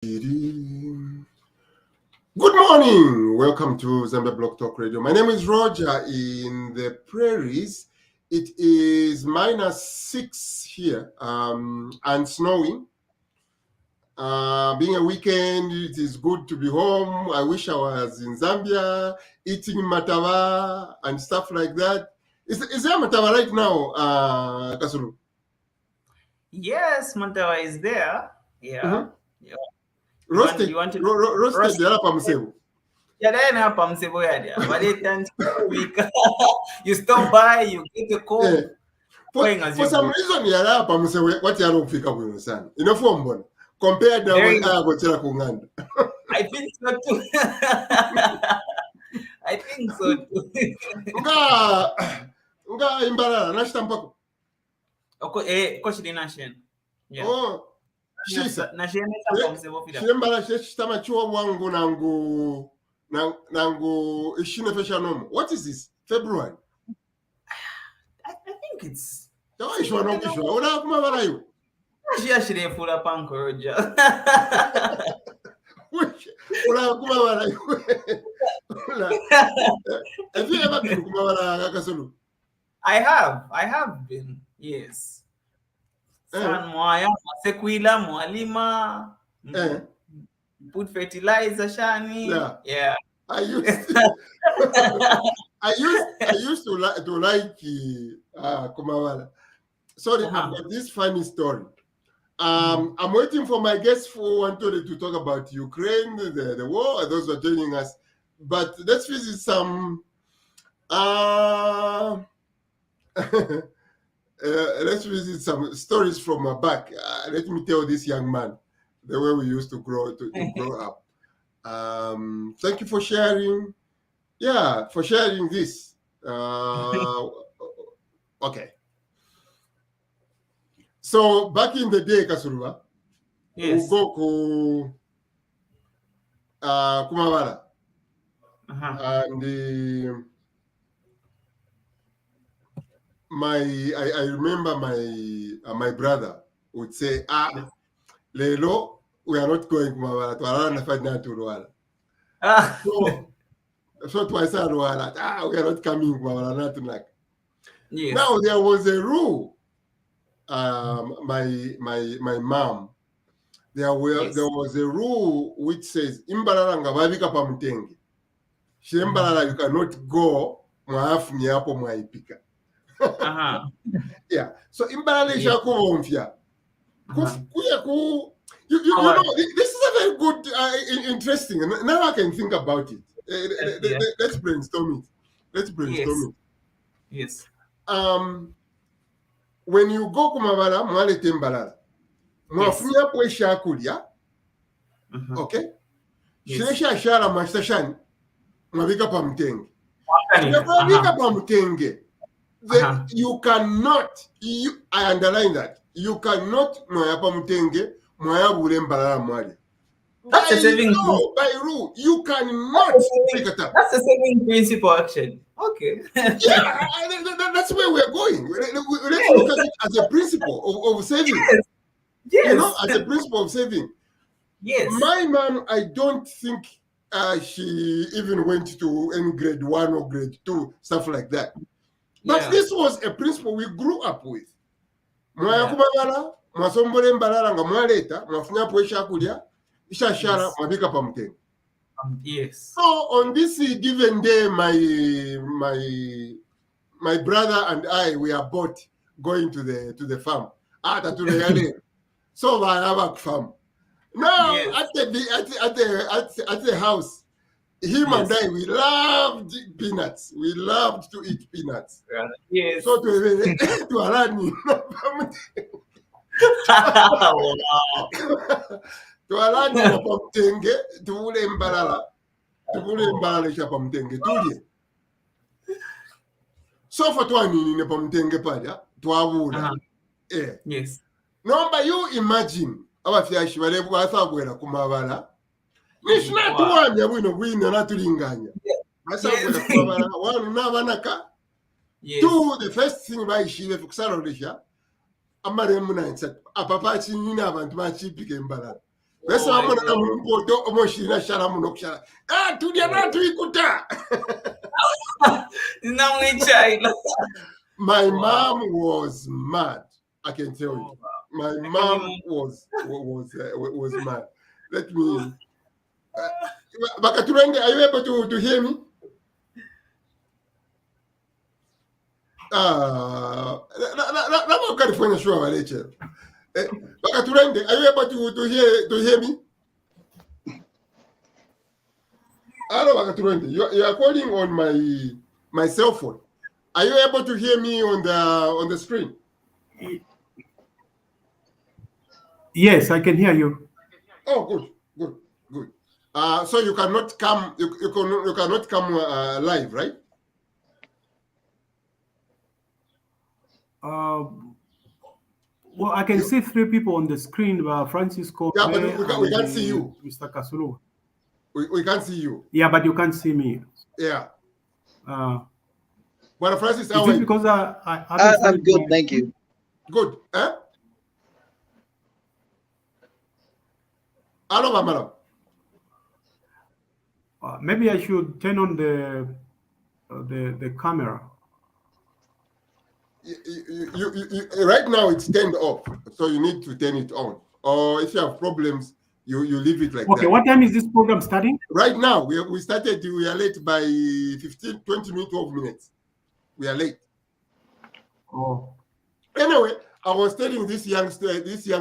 Good morning. Welcome to Zambia Block Talk Radio. My name is Roger in the prairies. It is -6 here and snowing. Being a weekend, it is good to be home. I wish I was in Zambia eating matava and stuff like that. Is there matava right now, Kasulu? Yes, Mantawa is there. Yeah. Mhm. Yeah. Roasted, You want to roasted yalapa msebo. Yeah, then hapa msebo ya but it turns week. You stop by, you get a call. Yeah. Going as For you some go. reason yalapa msebo what yalo kufika bwino sana. Inafua mbona. Compared na Very- gochera kunganda. I think so too. I think so too. Nga imbalala nashita mpako. Koshi Nation. Yeah. Oh. Shisa. Nation hapa msebo fida. Shirembala shitama chuo wangu nangu ishine fesha nomo. What is this? February. I think it's Tawa ishwa no kishwa. Una kumabala yu. Ashire fula panko Roger. Una kumabala yu. Have you ever been kumabala Kasulu? I have been, yes. San mwaya, sekuila, mwalima, put fertilizer shani. Yeah. I used to like Kumawala. Sorry, I've got this funny story. I'm waiting for my guests who wanted to talk about Ukraine, the war, those who are joining us. But let's visit some let's visit some stories from back. Let me tell this young man the way we used to grow up. Thank you for sharing. Yeah, for sharing this. Okay. So back in the day, Kasurwa, Yes. we'll go to Kumawala. And I remember my brother would say, Lelo, we are not going Kumawala. So twice we are not coming Kumawala, nothing like. Yes. Now there was a rule. My mom, there was a rule which says imbalala ngababika pamutenge. Shembalala you cannot go mwafu nyapo mwaipika. Yeah. So imbalala ishakuomfya. You know, this is a very good, interesting. Now I can think about it. Let's brainstorm it. Yes. When you go kumabala, mwalete mbalala. Mwafunya pwe shakulya. Okay? Shesha shara mastashani. Mwabika pa mtenge. Mwabika pa mtenge. You cannot, I underline that. You cannot mwaya pa mtenge, mwaya bule mbalala mwali. That's a saving rule. By rule, you cannot pick it up. That's a saving principle action. Okay. Yeah, that's where we're going. Let's look at it as a principle of saving. Yes. You know, as a principle of saving. Yes. My mom, I don't think she even went to any grade 1 or grade 2, stuff like that. But this was a principle we grew up with. Mwaya kumabala, mwasombole mbalala nga mwaleta, mwafunya pwesha kulya, ishashara, mwabika pa mtenge. Yes. So on this given day, my brother and I, we are both going to the farm. So I have a farm. Now at the house, him and I, we loved peanuts. We loved to eat peanuts. Yes. So to Alani. To Alani pamtenge, tuvule mbalala isha pamtenge, tulye. So for twani ne pamtenge pala, twavula. Yes. Number you imagine, abafyashi bale bwasagwera kumabala. Nishina tuwanya bwino natulinganya. Basagwera kumabala, wanu nabanaka. Two, the first thing bayishile fukusalolisha. Amaremu na insect. Apapa chini na abantu bachipike mbalala. Bese wamona mumpoto omoshina shala muno kushala. Tudia na tuikuta. My mom was mad. I can tell you. My mom was mad. Let me. Bakaturenge, are you able to hear me? California sure Bakaturenge, are you able to hear me? Hello, Bakaturenge. You are calling on my cell phone. Are you able to hear me on the screen? Yes, I can hear you. Oh, good. So you cannot come. You cannot come live, right? Well, I can see 3 people on the screen. Francisco. Yeah, but we can't see you. Mr. Kasulu. We can't see you. Yeah, but you can't see me. Yeah. Well, Francis, is it because I'm good, thank you. Good. Huh? Hello, madam. Maybe I should turn on the camera. You right now it's turned off, so you need to turn it on. Or if you have problems, you leave it like that. Okay, what time is this program starting? Right now, we started. We are late by 15, 20 minutes, 12 minutes. We are late. Oh. Anyway, I was telling this young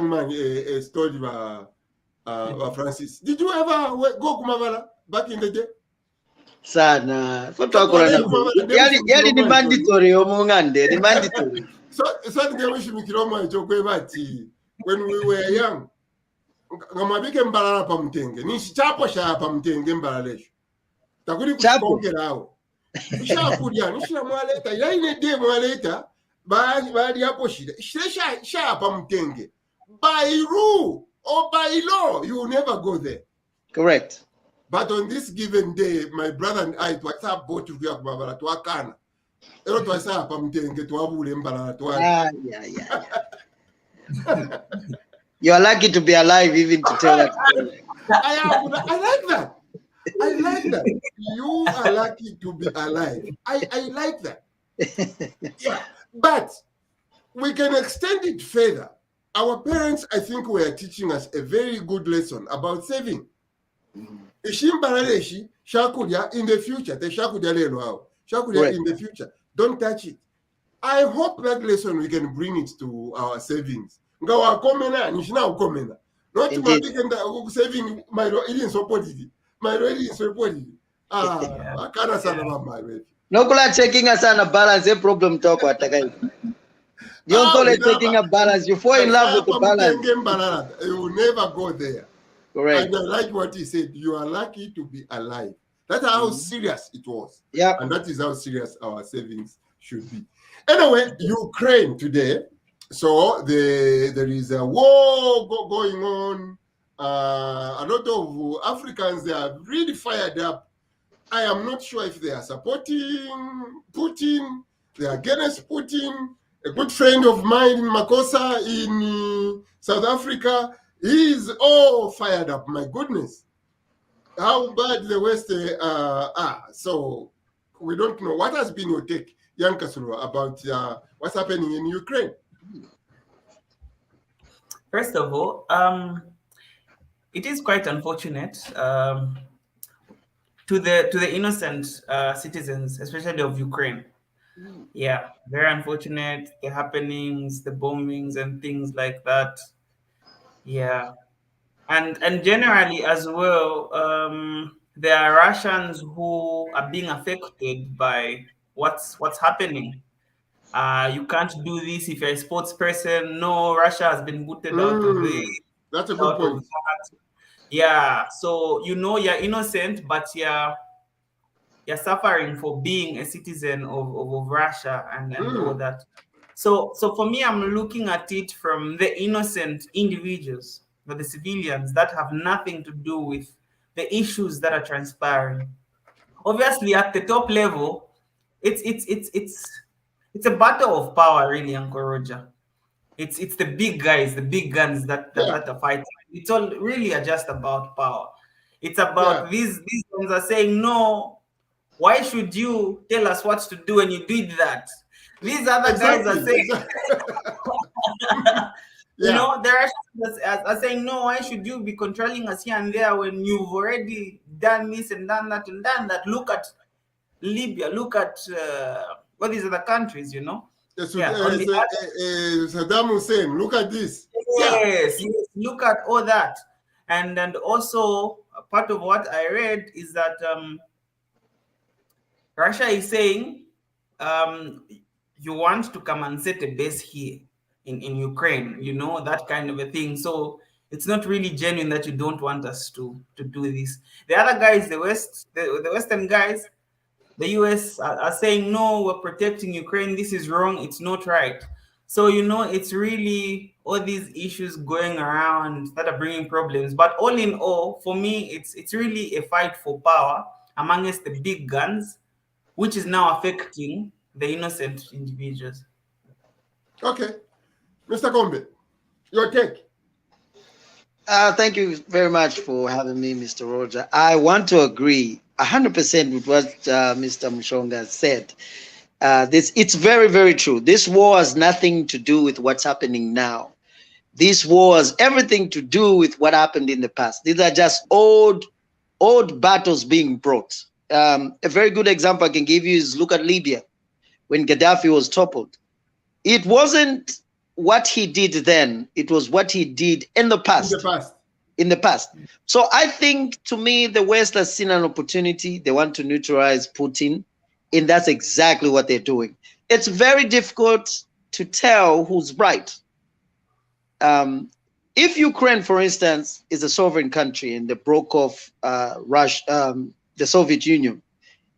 man a story about Francis. Did you ever go Kumabala back in the day? Sana. Yali ni mandatory omungande, ni mandatory. So when we were young, ngamabike mbalala pa mtenge. Ni chapo sha pa mtenge mbalalesho. Takuri kukongerao. Nishakudia, nishira mwaleta. Yaine de mwaleta. Baadi hapo shida. Sha pa mtenge. By rule or by law, you will never go there. Correct. But on this given day, my brother and I twasa boat to vya kumabala twakana. Ero twasa pa mtenge twabule mbalala twa. Yeah. You are lucky to be alive even to tell that story. I like that. I like that. You are lucky to be alive. I like that. Yeah. But we can extend it further. Our parents, I think, were teaching us a very good lesson about saving. Ishimbaraleshi, shakudia in the future. The shakudia lelo shakudia in the future. Don't touch it. I hope that lesson we can bring it to our savings. Ngawa komena, nishina ukomena. Not to make saving my ili nsopodidi. My really is reported. I can't say about my way. No kula checking us on a balance, a problem talk what again. You don't call it taking a balance, you fall in love with the balance. You will never go there. Correct. And I like what he said. You are lucky to be alive. That's how serious it was. Yeah. And that is how serious our savings should be. Anyway, Ukraine today. So there is a war going on. A lot of Africans, they are really fired up. I am not sure if they are supporting Putin, they are against Putin. A good friend of mine, Makosa, in South Africa, he is all fired up. My goodness. How bad the West are. So we don't know. What has been your take, Jan Kasulu, about what's happening in Ukraine? First of all, it is quite unfortunate to the innocent citizens, especially of Ukraine. Yeah, very unfortunate. The happenings, the bombings, and things like that. Yeah, and generally as well, there are Russians who are being affected by what's happening. You can't do this if you're a sports person. No, Russia has been booted out of it. That's a good point. Yeah, so you're innocent, but you're suffering for being a citizen of Russia and all that. So for me, I'm looking at it from the innocent individuals, but the civilians that have nothing to do with the issues that are transpiring. Obviously, at the top level, it's a battle of power, really, Uncle Roger. It's the big guys, the big guns that are fighting. it's all really just about power. It's about these ones are saying, no, why should you tell us what to do when you did that? These other guys are saying, you know, there are saying, no, why should you be controlling us here and there when you've already done this and done that and done that? Look at Libya, look at what these other countries, you know? Saddam Hussein, look at this. Yes, look at all that. And also, part of what I read is that Russia is saying, you want to come and set a base here in Ukraine, you know, that kind of a thing. So it's not really genuine that you don't want us to do this. The other guys, the Western guys, the US are saying, no, we're protecting Ukraine. This is wrong. It's not right. So, you know, it's really all these issues going around that are bringing problems. But all in all, for me, it's really a fight for power amongst the big guns, which is now affecting the innocent individuals. Okay. Mr. Kombe, your take. Thank you very much for having me, Mr. Roger. I want to agree 100% with what Mr. Mshonga said. It's very, very true. This war has nothing to do with what's happening now. This war has everything to do with what happened in the past. These are just old battles being brought. A very good example I can give you is look at Libya when Gaddafi was toppled. It wasn't what he did then, it was what he did in the past. In the past. So I think, to me, the West has seen an opportunity. They want to neutralize Putin, and that's exactly what they're doing. It's very difficult to tell who's right. If Ukraine, for instance, is a sovereign country and they broke off Russia, the Soviet Union,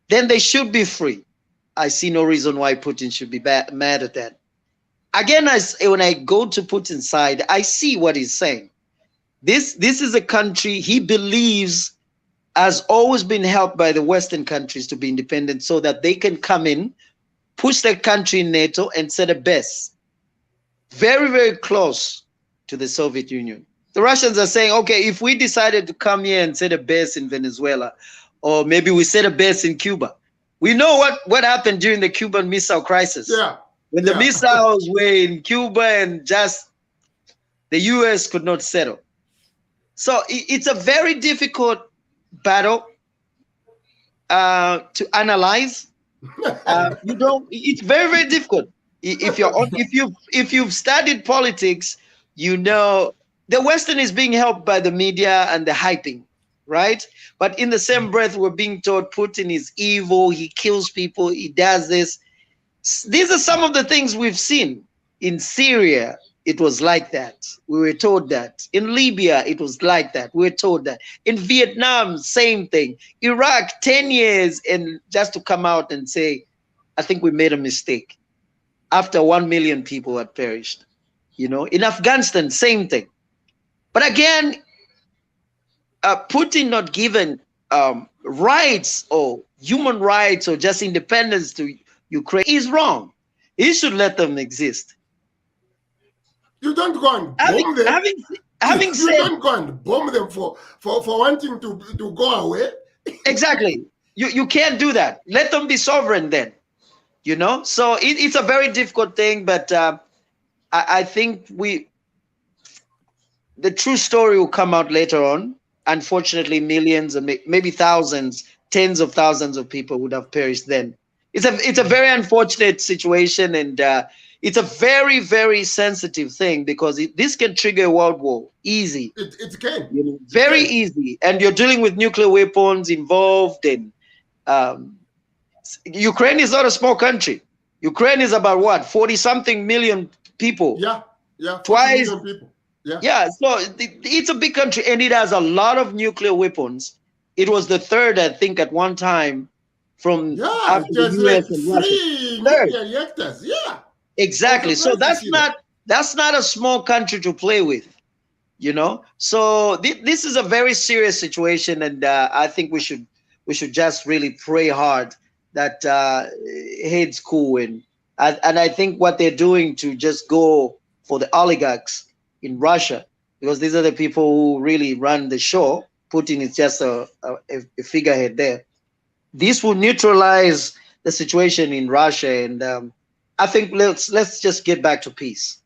then they should be free. I see no reason why Putin should be mad at that. Again, when I go to Putin's side, I see what he's saying. This is a country he believes has always been helped by the Western countries to be independent so that they can come in, push their country in NATO and set a base very, very close to the Soviet Union. The Russians are saying, okay, if we decided to come here and set a base in Venezuela, or maybe we set a base in Cuba, we know what happened during the Cuban Missile Crisis. When the missiles were in Cuba and just the US could not settle. So it's a very difficult battle to analyze. It's very, very difficult. If you've studied politics, you know the Western is being helped by the media and the hyping, right? But in the same breath, we're being told Putin is evil, he kills people, he does this. These are some of the things we've seen. In Syria, it was like that. We were told that. In Libya, it was like that. We were told that. In Vietnam, same thing. Iraq, 10 years, and just to come out and say, I think we made a mistake after 1 million people had perished. You know, in Afghanistan, same thing. But again, Putin not given rights or human rights or just independence to Ukraine is wrong. He should let them exist. You don't go and bomb them. Having said, you don't go and bomb them for wanting to go away. Exactly. You can't do that. Let them be sovereign then. You know? So it's a very difficult thing, but I think the true story will come out later on. Unfortunately, millions and maybe thousands, tens of thousands of people would have perished then. It's a very unfortunate situation, and it's a very, very sensitive thing because this can trigger a world war easy. It can. You know, very easy. And you're dealing with nuclear weapons involved, and Ukraine is not a small country. Ukraine is about what, 40-something million people. Yeah. Twice. Million people. Yeah. So it's a big country, and it has a lot of nuclear weapons. It was the third, I think, at one time. From after the US and Russia. Nuclear reactors, exactly. So that's not a small country to play with, you know. So this is a very serious situation, and I think we should just really pray hard that heads cool, and I think what they're doing to just go for the oligarchs in Russia, because these are the people who really run the show. Putin is just a figurehead there. This will neutralize the situation in Russia, and I think let's just get back to peace.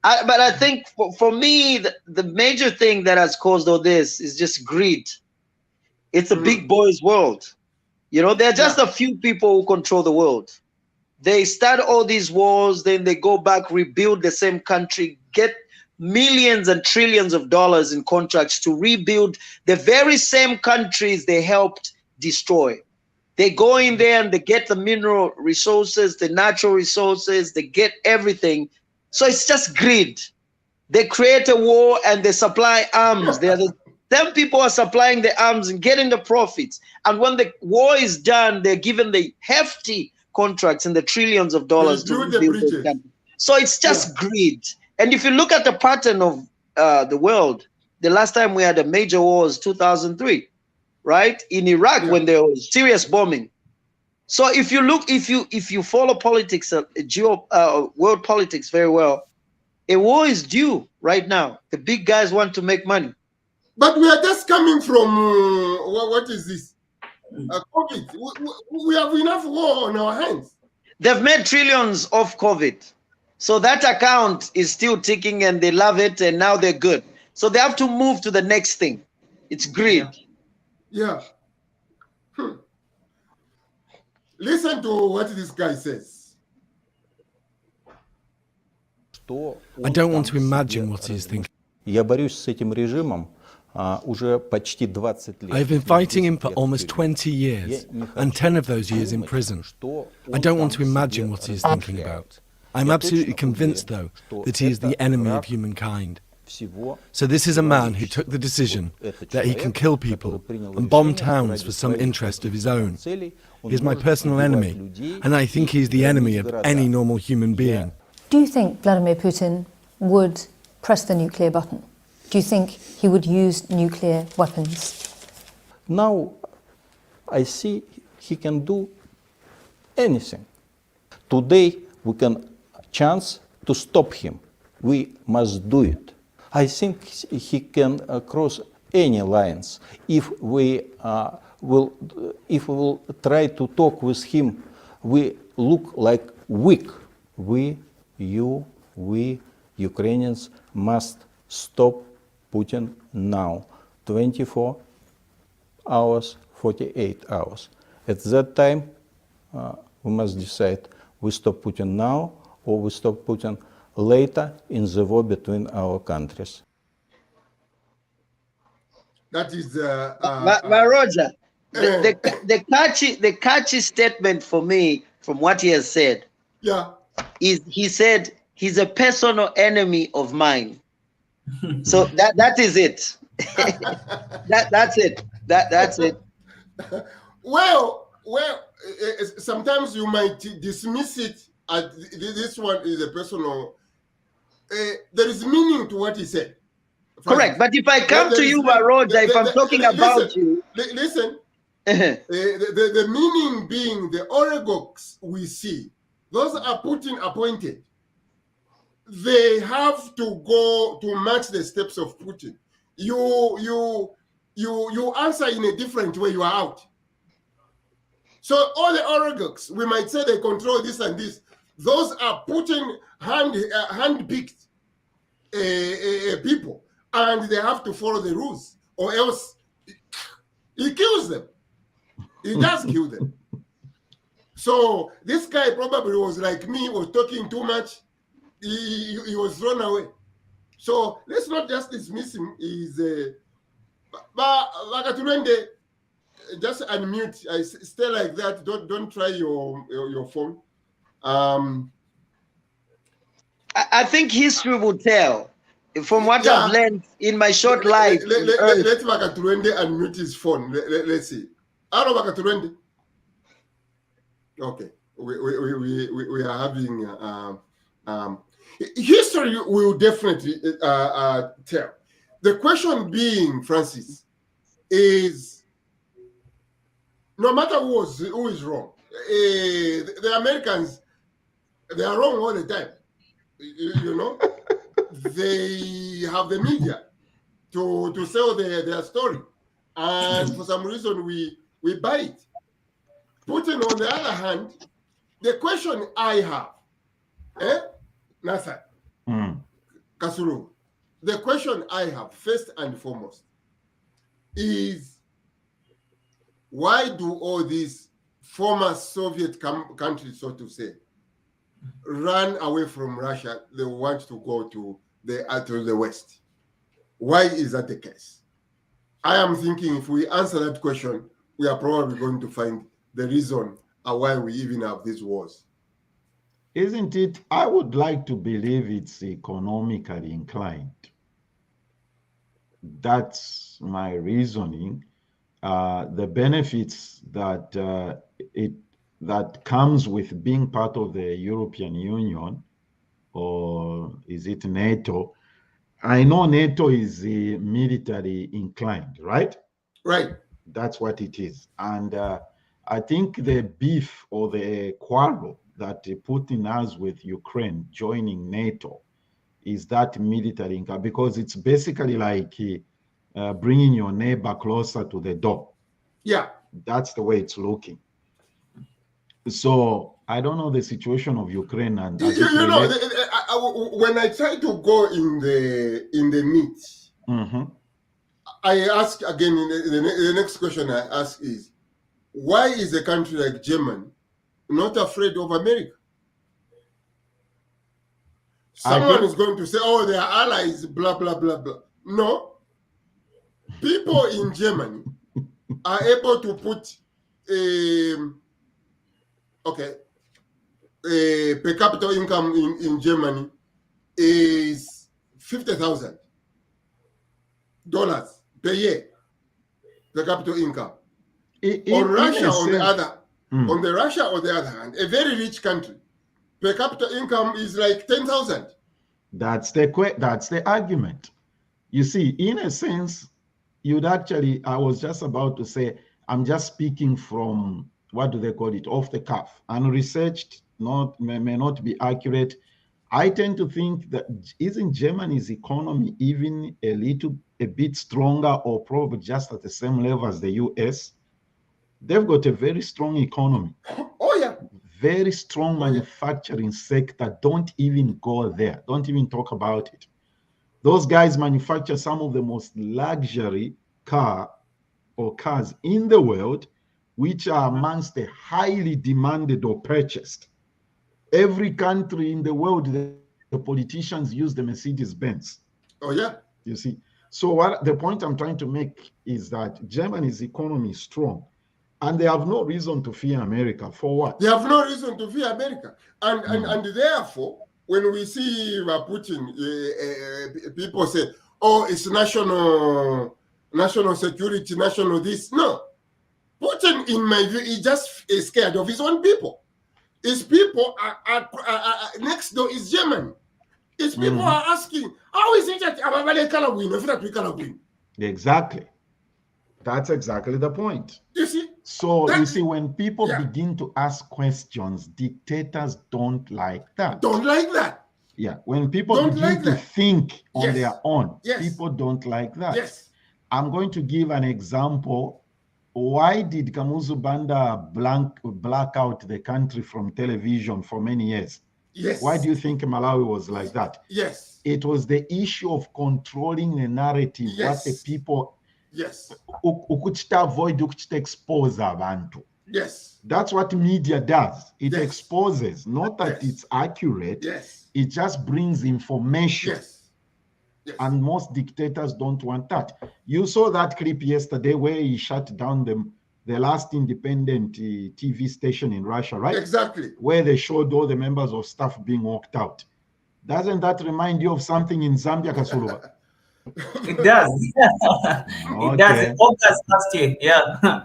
But I think for me, the major thing that has caused all this is just greed. It's a big boys world. You know, there are just a few people who control the world. They start all these wars, then they go back, rebuild the same country, get millions and trillions of dollars in contracts to rebuild the very same countries they helped destroy. They go in there and they get the mineral resources, the natural resources, they get everything. So it's just greed. They create a war and they supply arms. They're the same people are supplying the arms and getting the profits. And when the war is done, they're given the hefty contracts and the trillions of dollars to rebuild the country. So it's just greed. And if you look at the pattern of the world, the last time we had a major war was 2003, right? In Iraq, when there was serious bombing. So if you look, if you follow politics, world politics very well, a war is due right now. The big guys want to make money. But we are just coming from what is this? COVID. We have enough war on our hands. They've made trillions off COVID. So that account is still ticking and they love it and now they're good. So they have to move to the next thing. It's greed. Yeah. Listen to what this guy says. I don't want to imagine what he's thinking. Я борюсь с этим режимом уже почти 20 лет. I've been fighting him for almost 20 years, and 10 of those years in prison. I don't want to imagine what he is thinking about. I'm absolutely convinced, though, that he is the enemy of humankind. So this is a man who took the decision that he can kill people and bomb towns for some interest of his own. He is my personal enemy, and I think he is the enemy of any normal human being. Do you think Vladimir Putin would press the nuclear button? Do you think he would use nuclear weapons? Now I see he can do anything. Today we can chance to stop him. We must do it. I think he can cross any lines if we will try to talk with him. We look like weak. We Ukrainians must stop Putin now. 24 hours, 48 hours. At that time, we must decide we stop Putin now or we stop Putin later in the war between our countries. That is Roger, the catchy statement for me from what he has said is he said he's a personal enemy of mine. So that is it. That's it. That's it. Well, sometimes you might dismiss it as this one is a personal. There is meaning to what he said. Correct, but if I come to you, Roger, if I'm talking about you, listen. The meaning being the oligarchs we see, those are Putin appointed. They have to go to match the steps of Putin. You answer in a different way, you are out. So all the oligarchs, we might say they control this and this. Those are Putin hand-picked people, and they have to follow the rules, or else he kills them. He does kill them. So this guy probably was like me, was talking too much. He was thrown away. So let's not just dismiss him. But just unmute. I stay like that. Don't try your phone. I think history will tell. From what I've learned in my short life. Let Vakaturende unmute his phone. Let's see. Hello, Vakaturende. Okay. We are having history will definitely tell. The question being, Francis, is no matter who is wrong, the Americans, they are wrong all the time. You know, they have the media. to sell their story. And for some reason, we buy it. Putin, on the other hand, the question I have, Nathan, Kasuru, the question I have, first and foremost, is why do all these former Soviet countries, so to say, run away from Russia? They want to go to the West. Why is that the case? I am thinking if we answer that question, we are probably going to find the reason why we even have these wars. Isn't it? I would like to believe it's economically inclined. That's my reasoning. The benefits that that comes with being part of the European Union, or is it NATO? I know NATO is military inclined, right? Right. That's what it is. And I think the beef or the quarrel that Putin has with Ukraine joining NATO is that military income, because it's basically like bringing your neighbor closer to the door. Yeah. That's the way it's looking. So I don't know the situation of Ukraine, and when I try to go in the meat, I ask again. The next question I ask is, why is a country like Germany not afraid of America? Someone is going to say, "Oh, they are allies." Blah blah blah blah. No, people in Germany are able to put per capita income in Germany is $50,000 per year per capita income. On Russia, on the other hand, a very rich country, per capita income is like 10,000. That's the argument. You see, in a sense, you'd actually, I was just about to say, I'm just speaking from, what do they call it, off the cuff, unresearched, may not be accurate. I tend to think that isn't Germany's economy even a bit stronger, or probably just at the same level as the US? They've got a very strong economy. Oh yeah. Very strong manufacturing sector. Don't even go there. Don't even talk about it. Those guys manufacture some of the most luxury cars in the world, which are amongst the highly demanded or purchased. Every country in the world, the politicians use the Mercedes-Benz. Oh yeah. You see. So the point I'm trying to make is that Germany's economy is strong, and they have no reason to fear America. For what? They have no reason to fear America. And therefore, when we see Putin, people say, oh, it's national security, national this. No. Putin, in my view, is just scared of his own people. His people are next door is Germany. His people are asking, how is it that Ababale cannot win? If that we cannot win. Exactly. That's exactly the point. You see? So you see, when people begin to ask questions, dictators don't like that. Don't like that. Yeah. When people begin to think on their own, people don't like that. Yes. I'm going to give an example. Why did Kamuzu Banda black out the country from television for many years? Yes. Why do you think Malawi was like that? Yes. It was the issue of controlling the narrative, what the people... Yes. Avoid expose abantu. Yes. That's what media does. It exposes, not that it's accurate. Yes. It just brings information. Yes. Yes. And most dictators don't want that. You saw that clip yesterday where he shut down the last independent TV station in Russia, right? Exactly. Where they showed all the members of staff being walked out. Doesn't that remind you of something in Zambia, Kasuluba? It does. It does. In August last year. Yeah.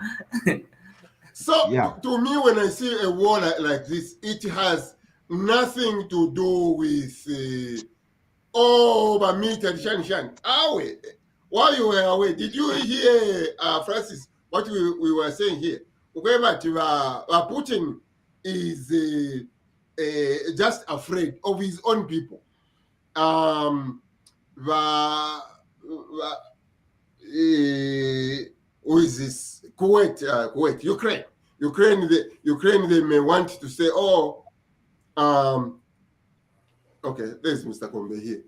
So to me, when I see a war like this, it has nothing to do with but military Shan. While you were away, did you hear Francis what we were saying here? Putin is just afraid of his own people. who is this? Kuwait, Ukraine, they may want to say, oh, okay, there's Mr. Kombe here.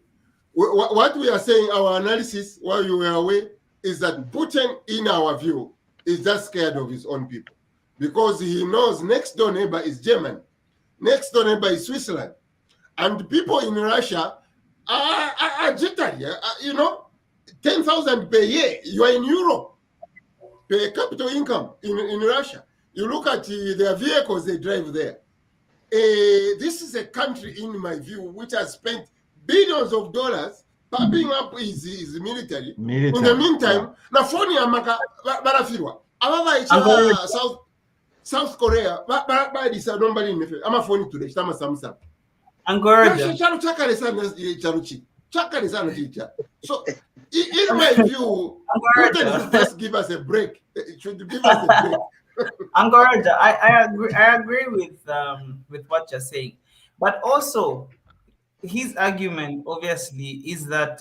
What we are saying, our analysis, while you were away, is that Putin, in our view, is just scared of his own people because he knows next door neighbor is Germany, next door neighbor is Switzerland, and people in Russia are jittery. 10,000 per year. You are in Europe, per capita income in Russia. You look at their vehicles they drive there. This is a country, in my view, which has spent billions of dollars pumping up his military. In the meantime, na phone ya maka barafirwa. Ababa South Korea ba disa nombali nefe. Ama phone today chama Samsung. Angorja. So in my view, Putin should just give us a break. It should give us a break. Angorja, I agree with what you're saying, but also his argument obviously is that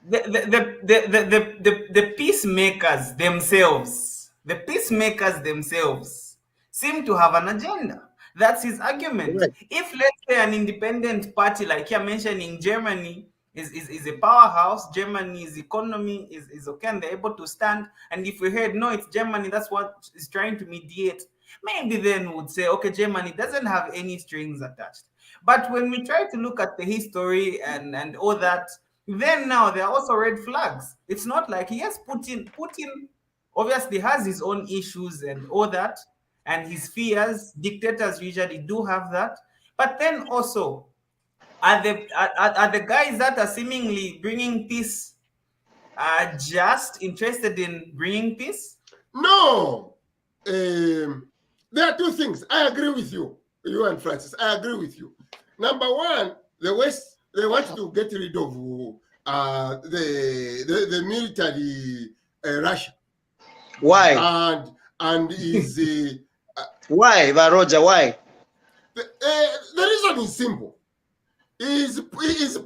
the peacemakers themselves seem to have an agenda. That's his argument. Right. If, let's say, an independent party, like you're mentioning, Germany is a powerhouse, Germany's economy is okay and they're able to stand, and if we heard, no, it's Germany, that's what is trying to mediate, maybe then we would say, okay, Germany doesn't have any strings attached. But when we try to look at the history and all that, then now there are also red flags. It's not like, yes, Putin obviously has his own issues and all that, and his fears. Dictators usually do have that. But then also, are the guys that are seemingly bringing peace just interested in bringing peace? No. There are two things. I agree with you and Francis. I agree with you. Number one, the West, they want to get rid of the military Russia. Why? And is why, Roger? Why? The reason is simple. He is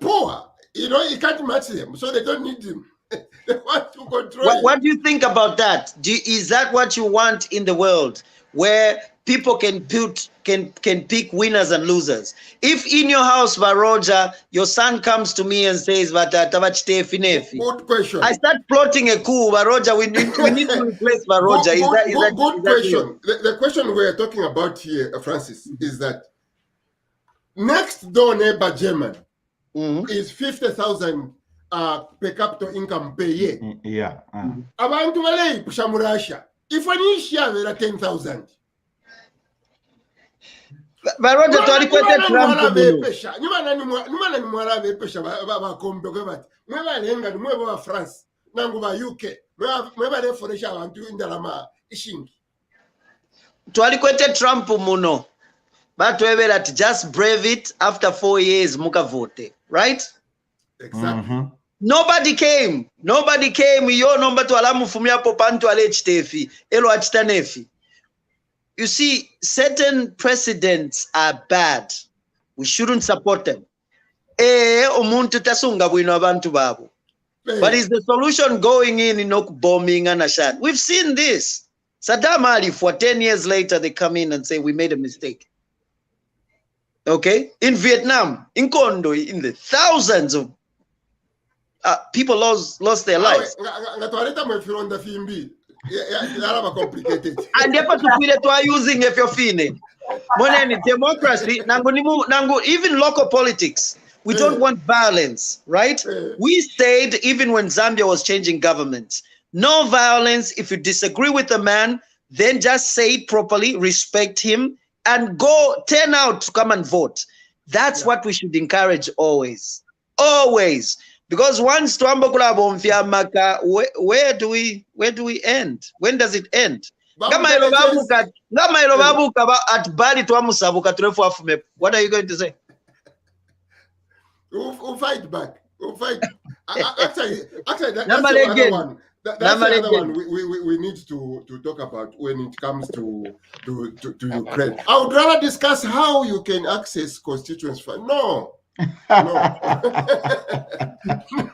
poor. He can't match them, so they don't need him. They want to control him. What do you think about that? Is that what you want in the world, where people can pick winners and losers? If in your house, Roger, your son comes to me and says, good question. I start plotting a coup, Roger. We need to replace Roger. Good question. The question we are talking about here, Francis, is that next door neighbor Germany is 50,000 per capita income per year. Yeah. Abantu balei pusha mu Russia. If one share there 10,000. Baroja twalikwete Trump bepesha. Nyuma ni mwala bepesha ba kombe kwebati. Mweba lenga ni mweba wa France. Nangu ba UK. Mweba reforesha abantu indalama ishingi. Twalikwete Trump muno. But we just brave it. After 4 years, muka vote, right? Exactly. Nobody came. Yo nomba tu alamu fumia popantu alechitefi. Elo achitanefi. You see, certain presidents are bad. We shouldn't support them. Umuntu tasunga bwino abantu babu. But is the solution going in bombing and ashan? We've seen this. Saddam Ali, for 10 years later, they come in and say, we made a mistake. Okay? In Vietnam, in Kondo, in the thousands of people lost their lives. And therefore to feel to are using if you're feeling democracy, even local politics. We don't want violence, right? We stayed even when Zambia was changing governments. No violence. If you disagree with the man, then just say it properly, respect him, and go turn out to come and vote. That's what we should encourage always. Always. Because once where do we end? When does it end? What are you going to say? We'll fight back. We'll fight. Actually, that's another one. That's another one we need to talk about when it comes to Ukraine. I would rather discuss how you can access constituents. No, No.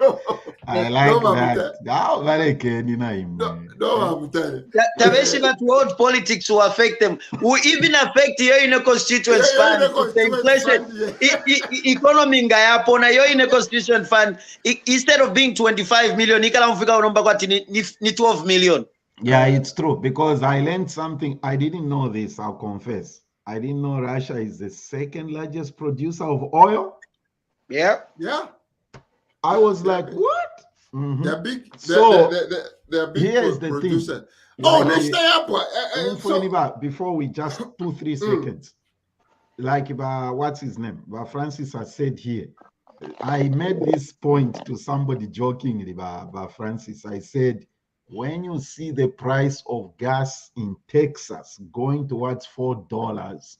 No. I No, like Mama that. Mutale. How very keen No, Mama Mutale. Tabeshi that world politics will affect them. Will even affect your in a constituent Yeah, fund. in a constituent fund, yeah. Economy ngayapo na yo in a constituent fund. Instead of being 25 million, ikala mfika unomba kwa ni 12 million. Yeah, it's true because I learned something. I didn't know this, I'll confess. I didn't know Russia is the second largest producer of oil. Yeah. Yeah. I was like, what? They're big. So they're big here's the producer. thing. Oh, Like, next time, before we just 2-3 seconds, like what's his name? Francis has said here. I made this point to somebody jokingly by Francis. I said, when you see the price of gas in Texas going towards $4,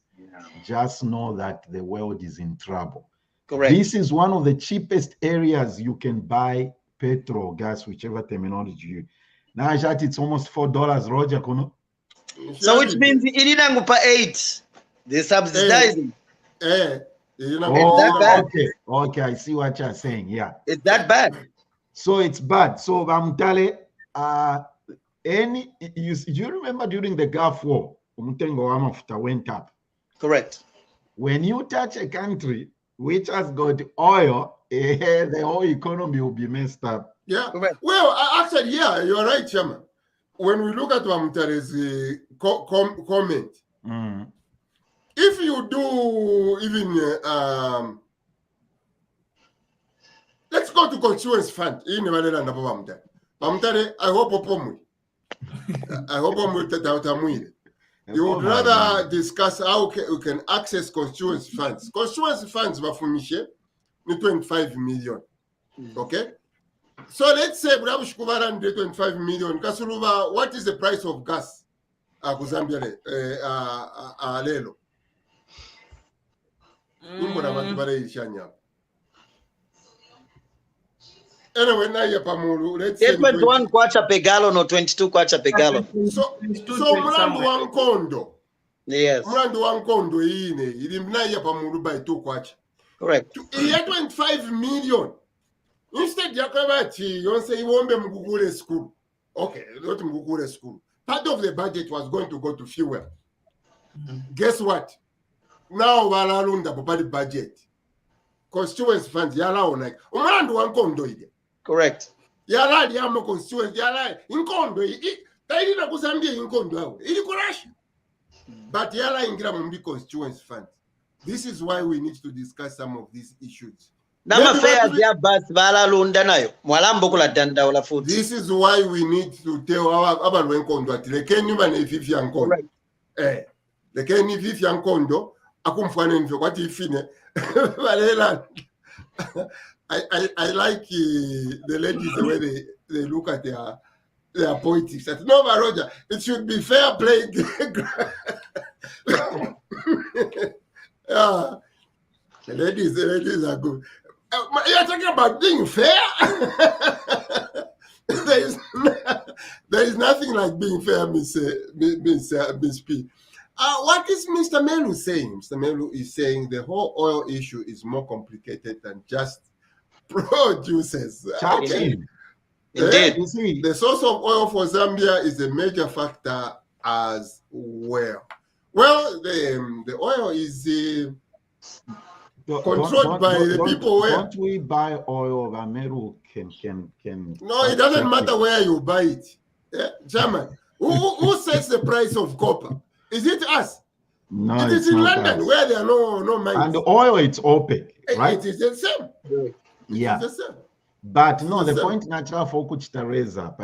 just know that the world is in trouble. Correct. This is one of the cheapest areas you can buy petrol, gas, whichever terminology you. Now, it's almost $4, Roger Kono. So which means it didn't go 8. They're subsidizing. Oh, okay, I see what you're saying. Yeah, it's that bad. So it's bad. So Bamtale, you remember during the Gulf War, Umutengo wa mafuta went up. Correct. When you touch a country which has got oil, the whole economy will be messed up. Yeah. Correct. Well, actually, yeah, you're right, Chairman. When we look at Bamtale's comment, if you do even let's go to constituency fund in Bamtale. I hope you would rather discuss how we can access constituency funds. Constituency funds were from 25 million. Okay? So let's say we have 25 million. Kasuruva, what is the price of gas? Kuzambia lelo. Anyway, now you're Pamulu. Let's say 21 kwacha per gallon or 22 kwacha per gallon. So Mlandu Wankondo. Yes. Mlandu Wankondo ilimna ya Pamulu by 2 kwacha. Correct. He had 25 million. Instead, Yakabati, you say Wombe Mugugure school. Okay, not Mugugure school. Part of the budget was going to go to fuel. Guess what? Now Walalunda Bobadi budget. Constituency funds, Yala on like Mlandu Wankondo ide. Correct. Yala Yama constituency, Yala in Kondo. They didn't go Zambia in Kondo. It crash. But Yala in Gramumbi constituency funds. This is why we need to discuss some of these issues. This is why we need to tell our Kondo at the Kenny Fifian Kondo. The Kenny Fifian Kondo, Akumfan for what if I like the ladies the way they look at their politics. No, Roger, it should be fair play. The ladies are good. You're talking about being fair? there is nothing like being fair, Miss P. What is Mr. Melu saying? Mr. Melu is saying the whole oil issue is more complicated than just producers. Okay. The source of oil for Zambia is a major factor as well. Well, the oil is controlled by the people where. Don't we buy oil of Ameru? No, it doesn't matter where you buy it. Yeah, German. Who sets the price of copper? Is it us? No, it is in London where there are no mines. And the oil, it's OPEC, right? It is the same. Yeah. It is the same. But no, the point natural for Kuchitareza,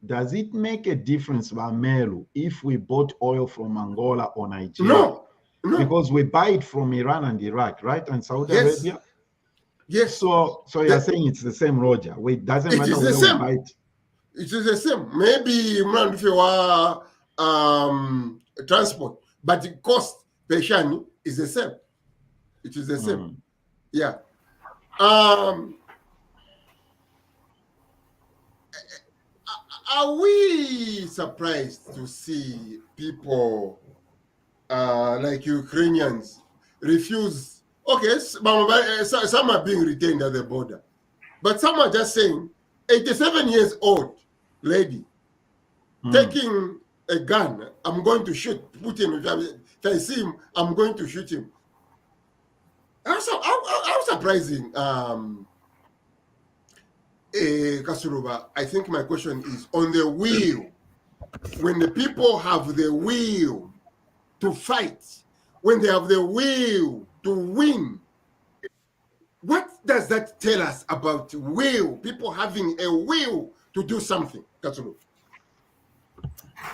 does it make a difference for Ameru if we bought oil from Angola or Nigeria? No. Because we buy it from Iran and Iraq, right? And Saudi Arabia? Yes. So you're saying it's the same, Roger. It doesn't matter where we buy it. It is the same. Maybe if you are transport, but the cost per shani is the same. It is the same. Yeah. Are we surprised to see people like Ukrainians refuse Okay, some are being retained at the border, but some are just saying 87 years old lady taking a gun. I'm going to shoot Putin. If I see him, I'm going to shoot him. How surprising, Kasuruba. I think my question is on the will. When the people have the will to fight, when they have the will to win, what does that tell us about will? People having a will to do something, Kasuruba.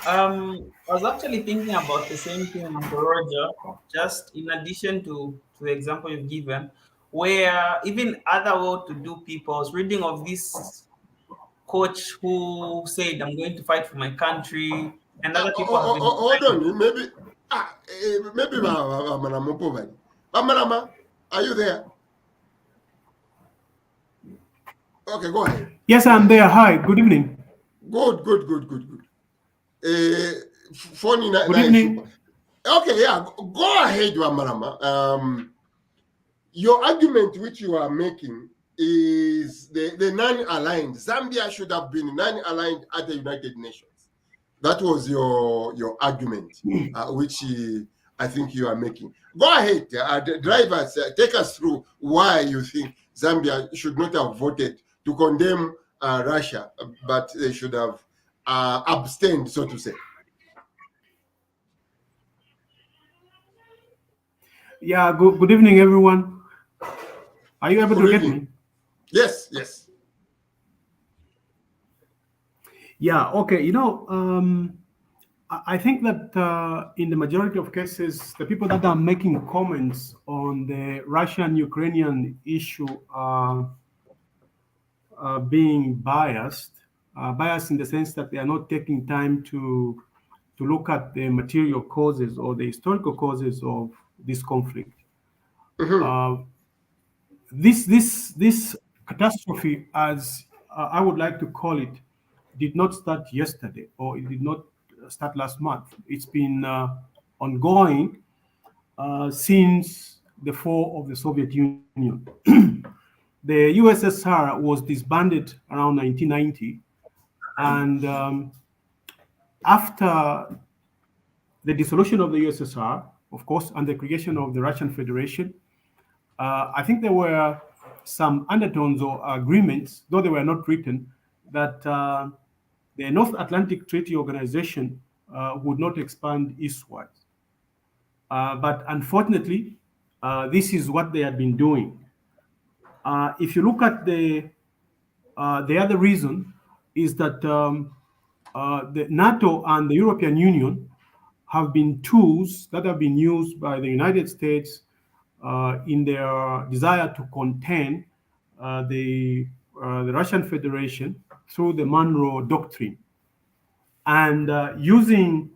I was actually thinking about the same thing, Uncle Roger, just in addition to the example you've given, where even other well-to-do people, I was reading of this coach who said, I'm going to fight for my country, and other people have been Hold on, maybe Mamarama, are you there? Okay, go ahead. Yes, I'm there. Hi, good evening. Good. Phone Good evening. Okay, yeah, go ahead, Wamarama. Your argument which you are making is the non-aligned. Zambia should have been non-aligned at the United Nations. That was your argument, which I think you are making. Go ahead, the drivers, take us through why you think Zambia should not have voted to condemn Russia, but they should have abstained, so to say. Yeah, good evening, everyone. Are you able to get me? Yes. Yeah, okay. I think that in the majority of cases, the people that are making comments on the Russian-Ukrainian issue are being biased. Biased in the sense that they are not taking time to look at the material causes or the historical causes of this conflict. This catastrophe, as I would like to call it, did not start yesterday, or it did not start last month. It's been ongoing since the fall of the Soviet Union. The USSR was disbanded around 1990, and after the dissolution of the USSR, of course, and the creation of the Russian Federation, I think there were some undertones or agreements, though they were not written, that the North Atlantic Treaty Organization would not expand eastwards. But unfortunately, this is what they had been doing. If you look at the other reason is that the NATO and the European Union have been tools that have been used by the United States in their desire to contain the Russian Federation through the Monroe Doctrine, and using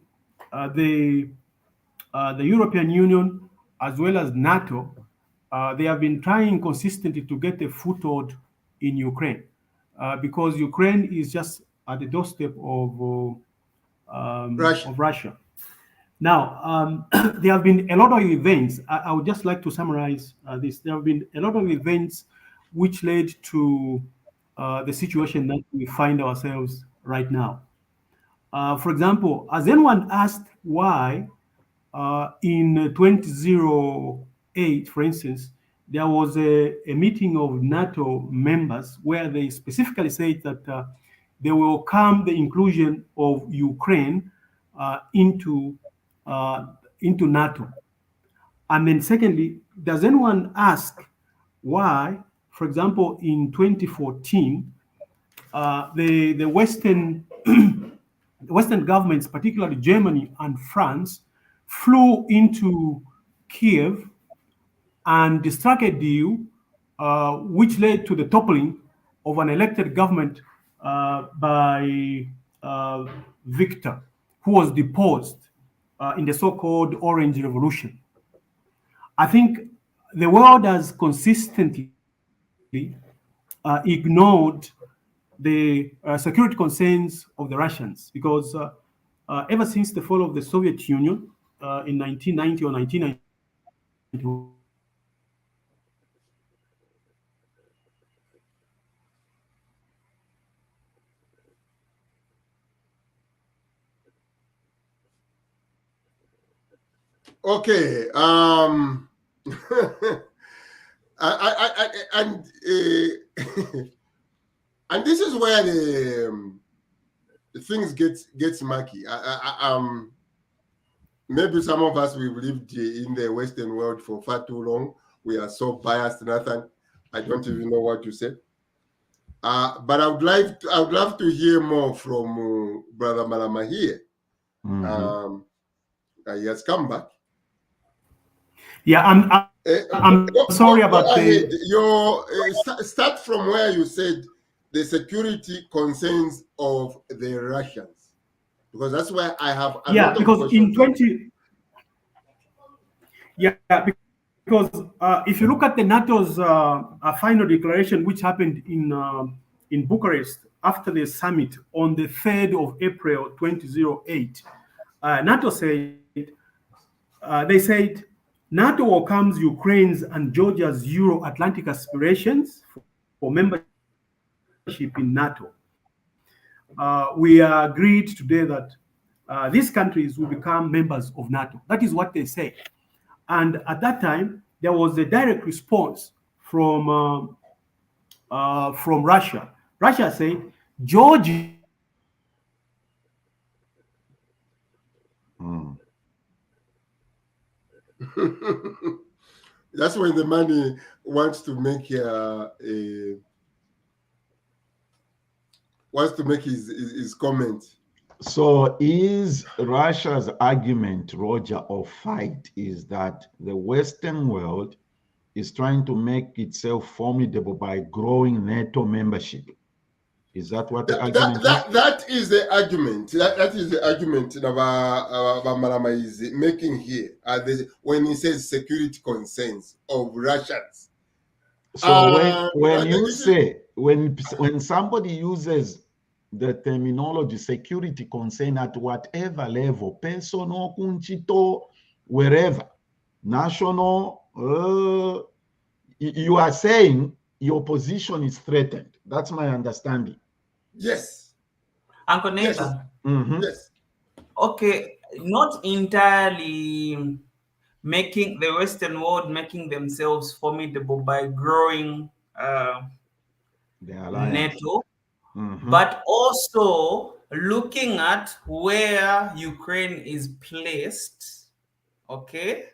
the European Union as well as NATO, they have been trying consistently to get a foothold in Ukraine, because Ukraine is just at the doorstep of Russia. Now, there have been a lot of events. I would just like to summarize this. There have been a lot of events which led to the situation that we find ourselves right now. For example, has anyone asked why in 2008, for instance, there was a meeting of NATO members where they specifically said that they will welcome the inclusion of Ukraine into NATO? And then secondly, does anyone ask why, for example, in 2014, the Western Western governments, particularly Germany and France, flew into Kiev and struck a deal which led to the toppling of an elected government by Victor, who was deposed in the so-called Orange Revolution. I think the world has consistently ignored the security concerns of the Russians, because ever since the fall of the Soviet Union in 1990 or 1991, Okay. And and this is where the things gets murky. Maybe some of us, we've lived in the Western world for far too long. We are so biased, Nathan. I don't even know what to say. But I would love to hear more from Brother Malama here. He has come back. Yeah, I'm sorry about go ahead. the. Start from where you said the security concerns of the Russians, because that's where I have a lot of because questions. Because if you look at the NATO's final declaration, which happened in Bucharest after the summit on the 3rd of April 2008, NATO said, they said, NATO welcomes Ukraine's and Georgia's Euro-Atlantic aspirations for membership in NATO. We agreed today that these countries will become members of NATO. That is what they say. And at that time, there was a direct response from Russia. Russia said, Georgia. That's when the money wants to make his comment. So is Russia's argument, Roger, or fight is that the Western world is trying to make itself formidable by growing NATO membership? Is that what the argument is? That is the argument. That is the argument that Malama is making here. When he says security concerns of Russians. So when you say when somebody uses the terminology security concern at whatever level, personal, kunchito, wherever, national, you are saying your position is threatened. That's my understanding. Yes. Uncle Nathan. Yes. Yes. Okay, not entirely making the Western world making themselves formidable by growing NATO, but also looking at where Ukraine is placed, okay?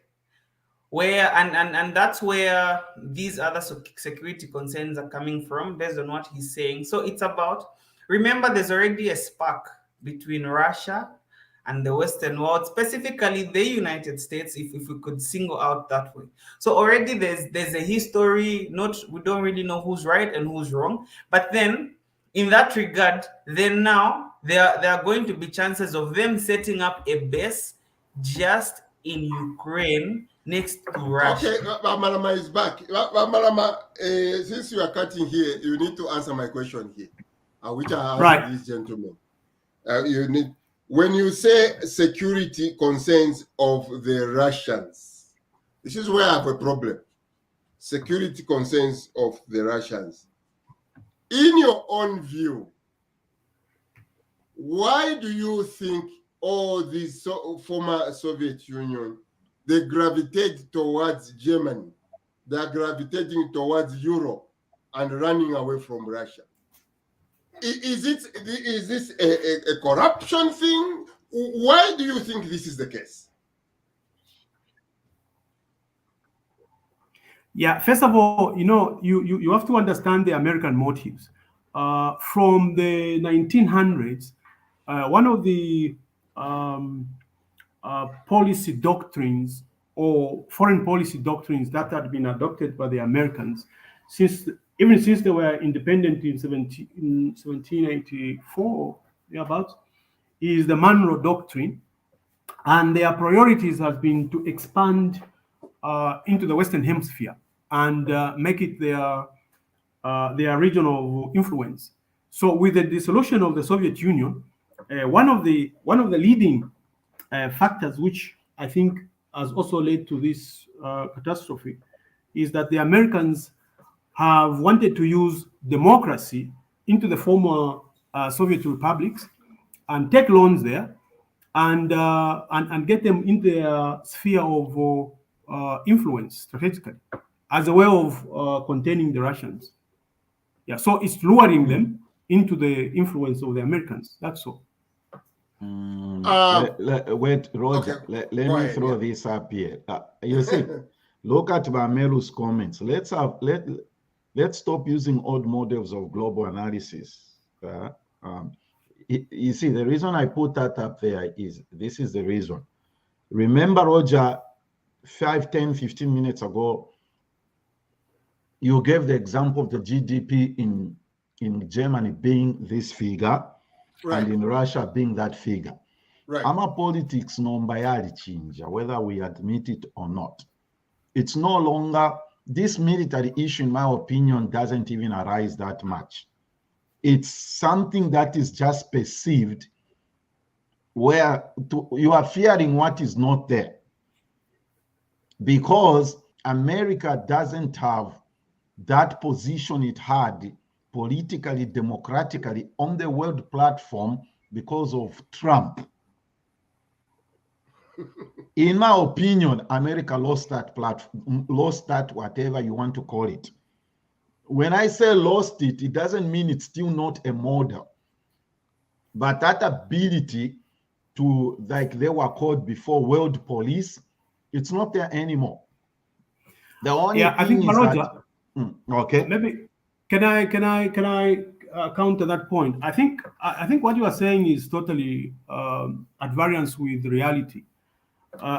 Where and that's where these other security concerns are coming from based on what he's saying. So it's about, remember, there's already a spark between Russia and the Western world, specifically the United States, if we could single out that way. So already there's a history, we don't really know who's right and who's wrong, but then in that regard, then now there are going to be chances of them setting up a base just in Ukraine next to Russia. Okay, Malama is back. Malama, since you are cutting here, you need to answer my question here, which I asked this gentleman. When you say security concerns of the Russians, this is where I have a problem. Security concerns of the Russians. In your own view, why do you think all these former Soviet Union, they gravitate towards Germany, they're gravitating towards Europe and running away from Russia? Is this a corruption thing? Why do you think this is the case? Yeah, first of all, you have to understand the American motives. From the 1900s, one of the policy doctrines or foreign policy doctrines that had been adopted by the Americans even since they were independent in 1794, thereabouts, is the Monroe Doctrine, and their priorities have been to expand into the Western Hemisphere and make it their regional influence. So, with the dissolution of the Soviet Union, one of the leading factors, which I think has also led to this catastrophe, is that the Americans have wanted to use democracy into the former Soviet republics and take loans there and get them in their sphere of influence strategically as a way of containing the Russians. Yeah, so it's luring them into the influence of the Americans. That's all. Wait, Roger. Okay. Let me throw this up here. You see, look at Bamelu's comments. Let's stop using old models of global analysis. You see, the reason I put that up there is this is the reason. Remember, Roger, 5, 10, 15 minutes ago, you gave the example of the GDP in Germany being this figure, right, and in Russia being that figure. Right. Our politics non-bayari change, whether we admit it or not. It's no longer, this military issue, in my opinion, doesn't even arise that much. It's something that is just perceived where you are fearing what is not there. Because America doesn't have that position it had politically, democratically on the world platform because of Trump. In my opinion, America lost that platform, lost that whatever you want to call it. When I say lost it, it doesn't mean it's still not a model. But that ability to, like they were called before, world police, it's not there anymore. The only thing I think is that, okay. Maybe can I counter that point? I think what you are saying is totally at variance with reality.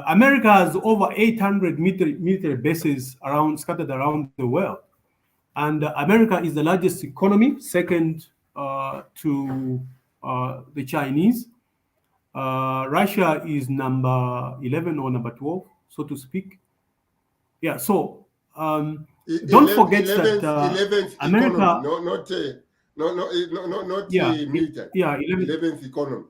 America has over 800 military bases scattered around the world, and America is the largest economy, second to the Chinese. Russia is number 11 or number 12, so to speak. Yeah, so don't forget that 11th America, economy, not military. Yeah, 11th economy.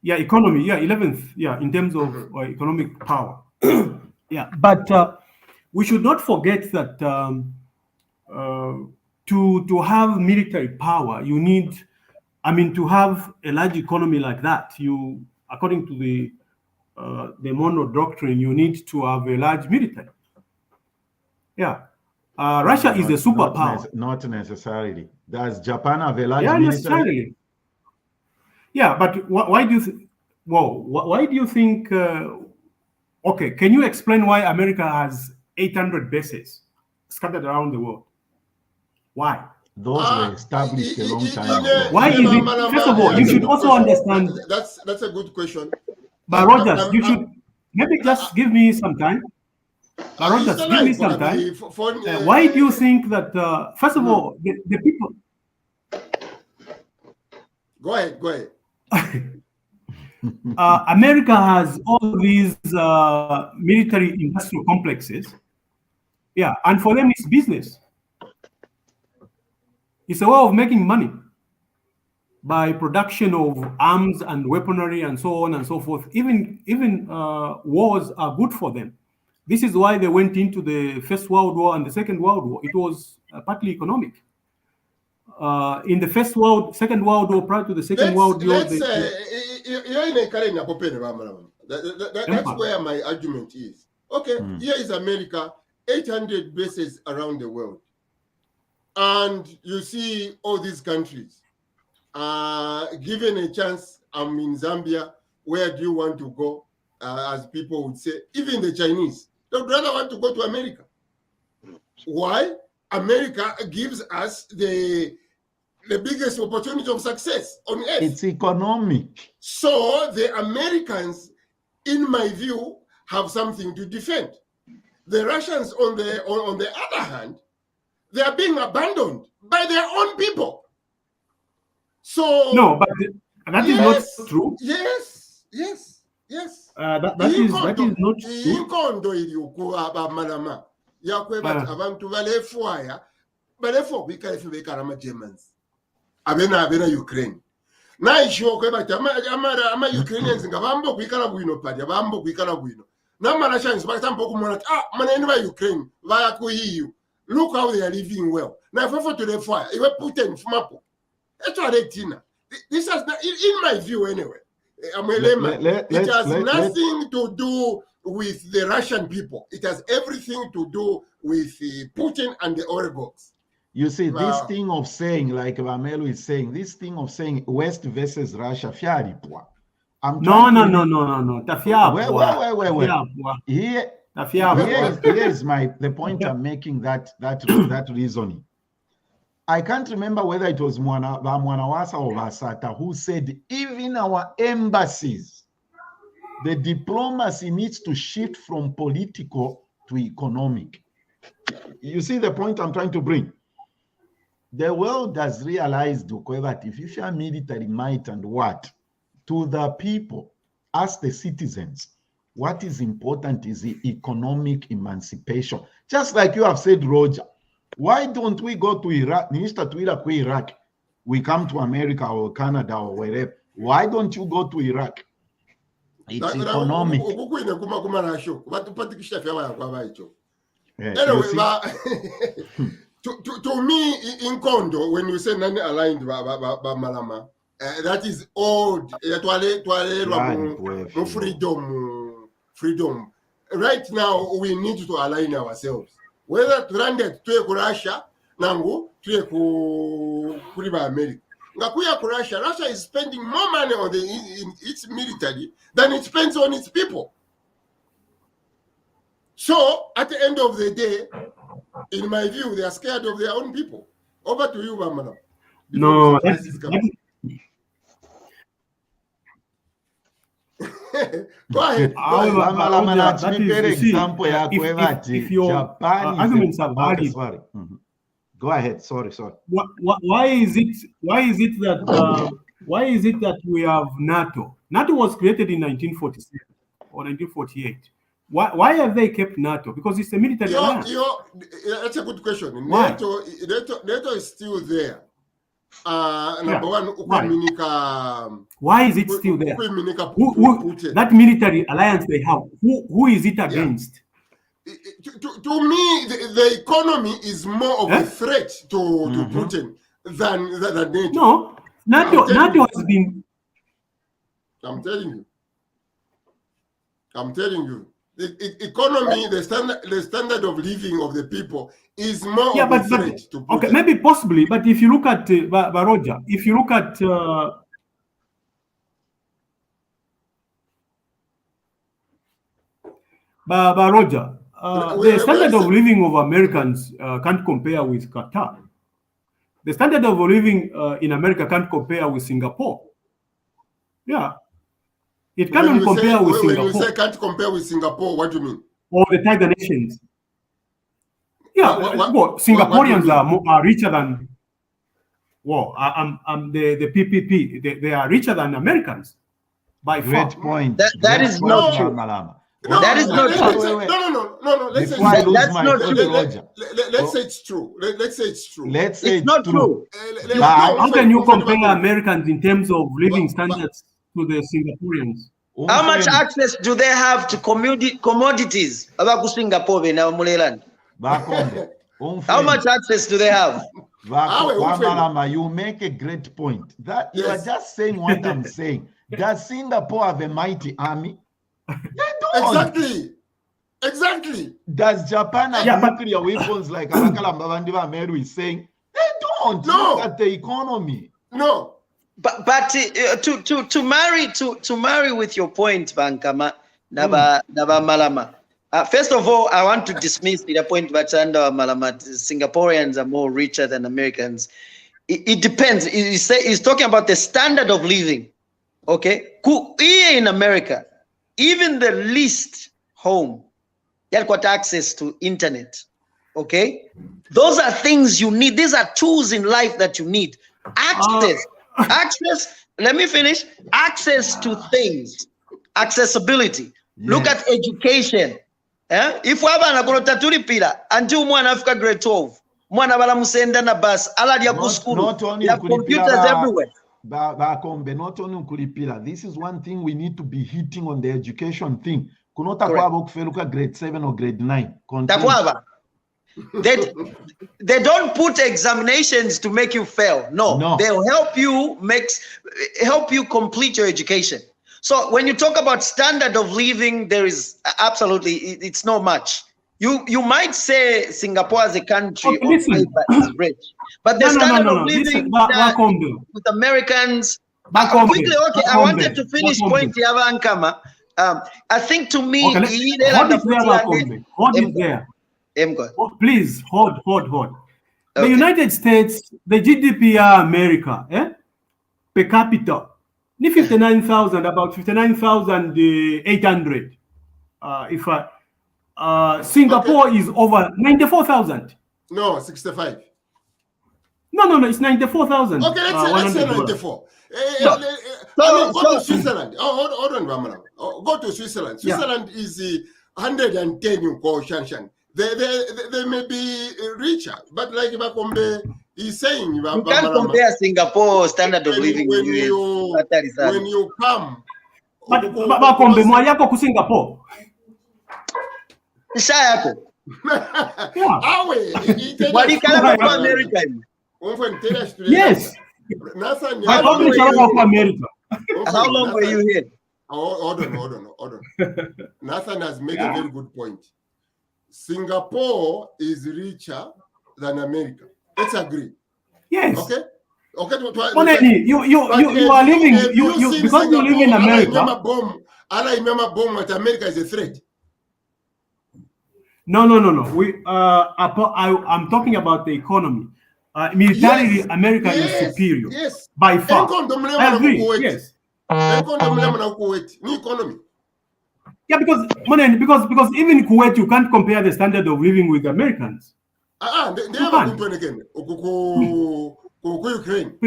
Yeah, economy. Yeah, 11th. Yeah, in terms of economic power. Yeah, but we should not forget that to have military power, you need, to have a large economy like that, you, according to the Monroe Doctrine, you need to have a large military. Yeah. Russia is a superpower. Not necessarily. Does Japan have a large military? Necessarily. Yeah, but why do you think? Well, why do you think? Okay, can you explain why America has 800 bases scattered around the world? Why? Those were established a long time ago. Why is it? First of all, you should also understand. That's a good question. But Rogers, you should maybe just give me some time. But Rogers, give me some time. Why do you think that? First of all, the people. Go ahead. America has all these military industrial complexes. Yeah, and for them it's business. It's a way of making money by production of arms and weaponry and so on and so forth. Even wars are good for them. This is why they went into the First World War and the Second World War. It was partly economic. In the Second World War, prior to the Second World War, that's where my argument is. Okay, here is America, 800 bases around the world, and you see all these countries. Given a chance, I'm in Zambia. Where do you want to go? As people would say, even the Chinese, they would rather want to go to America. Why? America gives us the biggest opportunity of success on earth. It's economic. So the Americans, in my view, have something to defend. The Russians, on the other hand, they are being abandoned by their own people. So no, but that is not true. Yes. That is not true. Abantu balefo bikalama Germans. Abena Ukraine. Na isho kweba ama Ukrainians ngabambo kwikala bwino pali abambo kwikala bwino. Na Russians batambo kumona manene ba Ukraine vaya ku EU. Look how they are living well. Na fofo to the fire. Iwe Putin fumapo. Eto aretina. This has, in my view anyway, I'm a layman. It has nothing to do with the Russian people. It has everything to do with Putin and the oligarchs. You see, this thing of saying, like Vamelo is saying, this thing of saying West versus Russia, No. Here is the point I'm making, that reasoning. I can't remember whether it was Mwanawasa or Vasata who said even our embassies, the diplomacy needs to shift from political to economic. You see the point I'm trying to bring? The world has realized that if you share military might and what, to the people, as the citizens, what is important is the economic emancipation. Just like you have said, Roger, why don't we go to Iraq? We come to America or Canada or wherever. Why don't you go to Iraq? It's economic. Anyway, to me, in Kondo, when you say non-aligned Malama, that is old. Freedom. Right now, we need to align ourselves. Whether to run that to Russia, Nangu, to America. Russia is spending more money on its military than it spends on its people. So, at the end of the day, in my view, they are scared of their own people. Over to you, Mamana. No. Go ahead. If your arguments are valid, go ahead. Sorry. Why is it that we have NATO? NATO was created in 1947 or 1948. Why have they kept NATO? Because it's a military alliance. That's a good question. Why? NATO is still there. Number one, why is it still there? That military alliance they have, who is it against? To me, the economy is more of a threat to Putin than NATO. No, NATO has been. I'm telling you. The economy, the standard of living of the people is more of a threat to Putin. Okay, maybe possibly, but if you look at Baroja, if you look at Baroja, the standard of living of Americans can't compare with Qatar. The standard of living in America can't compare with Singapore. Yeah. It cannot compare with Singapore. When you say can't compare with Singapore, what do you mean? Or the Tiger nations. Yeah, Singaporeans are richer than the PPP. They are richer than Americans by far. Great point. That is not true. That is not true. No. Let's say it's true. Let's say it's true. It's not true. How can you compare Americans in terms of living standards to the Singaporeans? How much access do they have to commodities? How much access do they have? You make a great point. That you are just saying what I'm saying. Does Singapore have a mighty army? They don't. Exactly. Does Japan have nuclear weapons like Alakalambavandiva Meru is saying? They don't. No. Look at the economy. No. But to marry with your point, Bankama Naba Malama. First of all, I want to dismiss the point that Malama Singaporeans are more richer than Americans. It depends. He's talking about the standard of living. Okay, here in America, even the least home, they've got access to internet. Okay, those are things you need. These are tools in life that you need. Access, let me finish. Access to things, accessibility. Yes. Look at education. If we have an pila until one Africa grade 12, one musenda na bus, ala dia ku school. Not only computers everywhere. Not only Kulipila. This is one thing we need to be hitting on the education thing. Kunota kwa kufeluka grade 7 or grade 9. That they don't put examinations to make you fail. No, they'll help you complete your education. So when you talk about standard of living, there is absolutely, it's not much. You might say Singapore as a country on paper is rich, but the standard of living with Americans. Quickly, okay, I wanted to finish point Yavankama. I think to me, hold it there. Please hold. The United States, the GDP America, per capita, 59,000, about 59,800. Singapore is over 94,000. No, 65. No, it's 94,000. Okay, let's say 94. Go to Switzerland. Hold on, Ramana. Go to Switzerland. Switzerland is 110 in Shanshan. They may be richer, but like Bakombe is saying, you can't compare Singapore standard of living when you come. But Bakombe mwayako ku Singapore. Shayako. Yes. How long were you here? Hold on. Nathan has made a very good point. Singapore is richer than America. Let's agree. Yes. Okay. You are living because you live in America. I remember bomb at America is a threat. No. I'm talking about the economy. Militarily, America is superior by far. I agree. Yes. Economy. Yeah, because even in Kuwait, you can't compare the standard of living with Americans. They have a good again. Ukraine.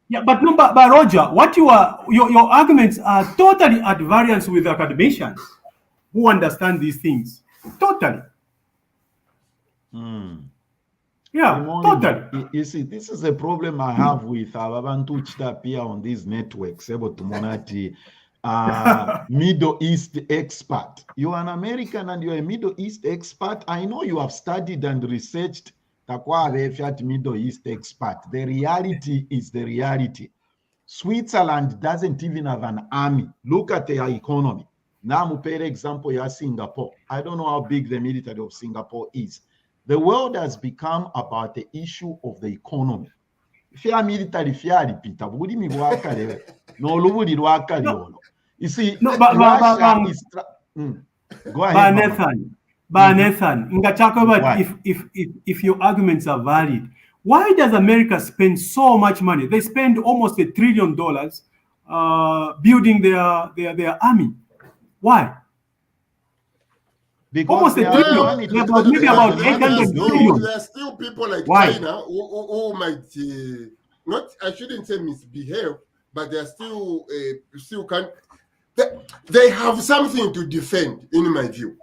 Yeah, but Roger, what your arguments are totally at variance with academicians who understand these things. Totally. Yeah, totally. You see, this is a problem I have with abantu chitapia on these networks. Able to monati Middle East expert. You are an American and you're a Middle East expert. I know you have studied and researched Middle East expert. The reality is the reality. Switzerland doesn't even have an army. Look at their economy. Now, for example, you are Singapore. I don't know how big the military of Singapore is. The world has become about the issue of the economy. If you are military, if you are repeat, you see, Russia is go ahead. Nathan, if your arguments are valid, why does America spend so much money? They spend almost $1 trillion building their army. Why? Because almost $1 trillion. Maybe about 800 billion. There are still people like China who might not, I shouldn't say misbehave, but they are still can't. They have something to defend, in my view.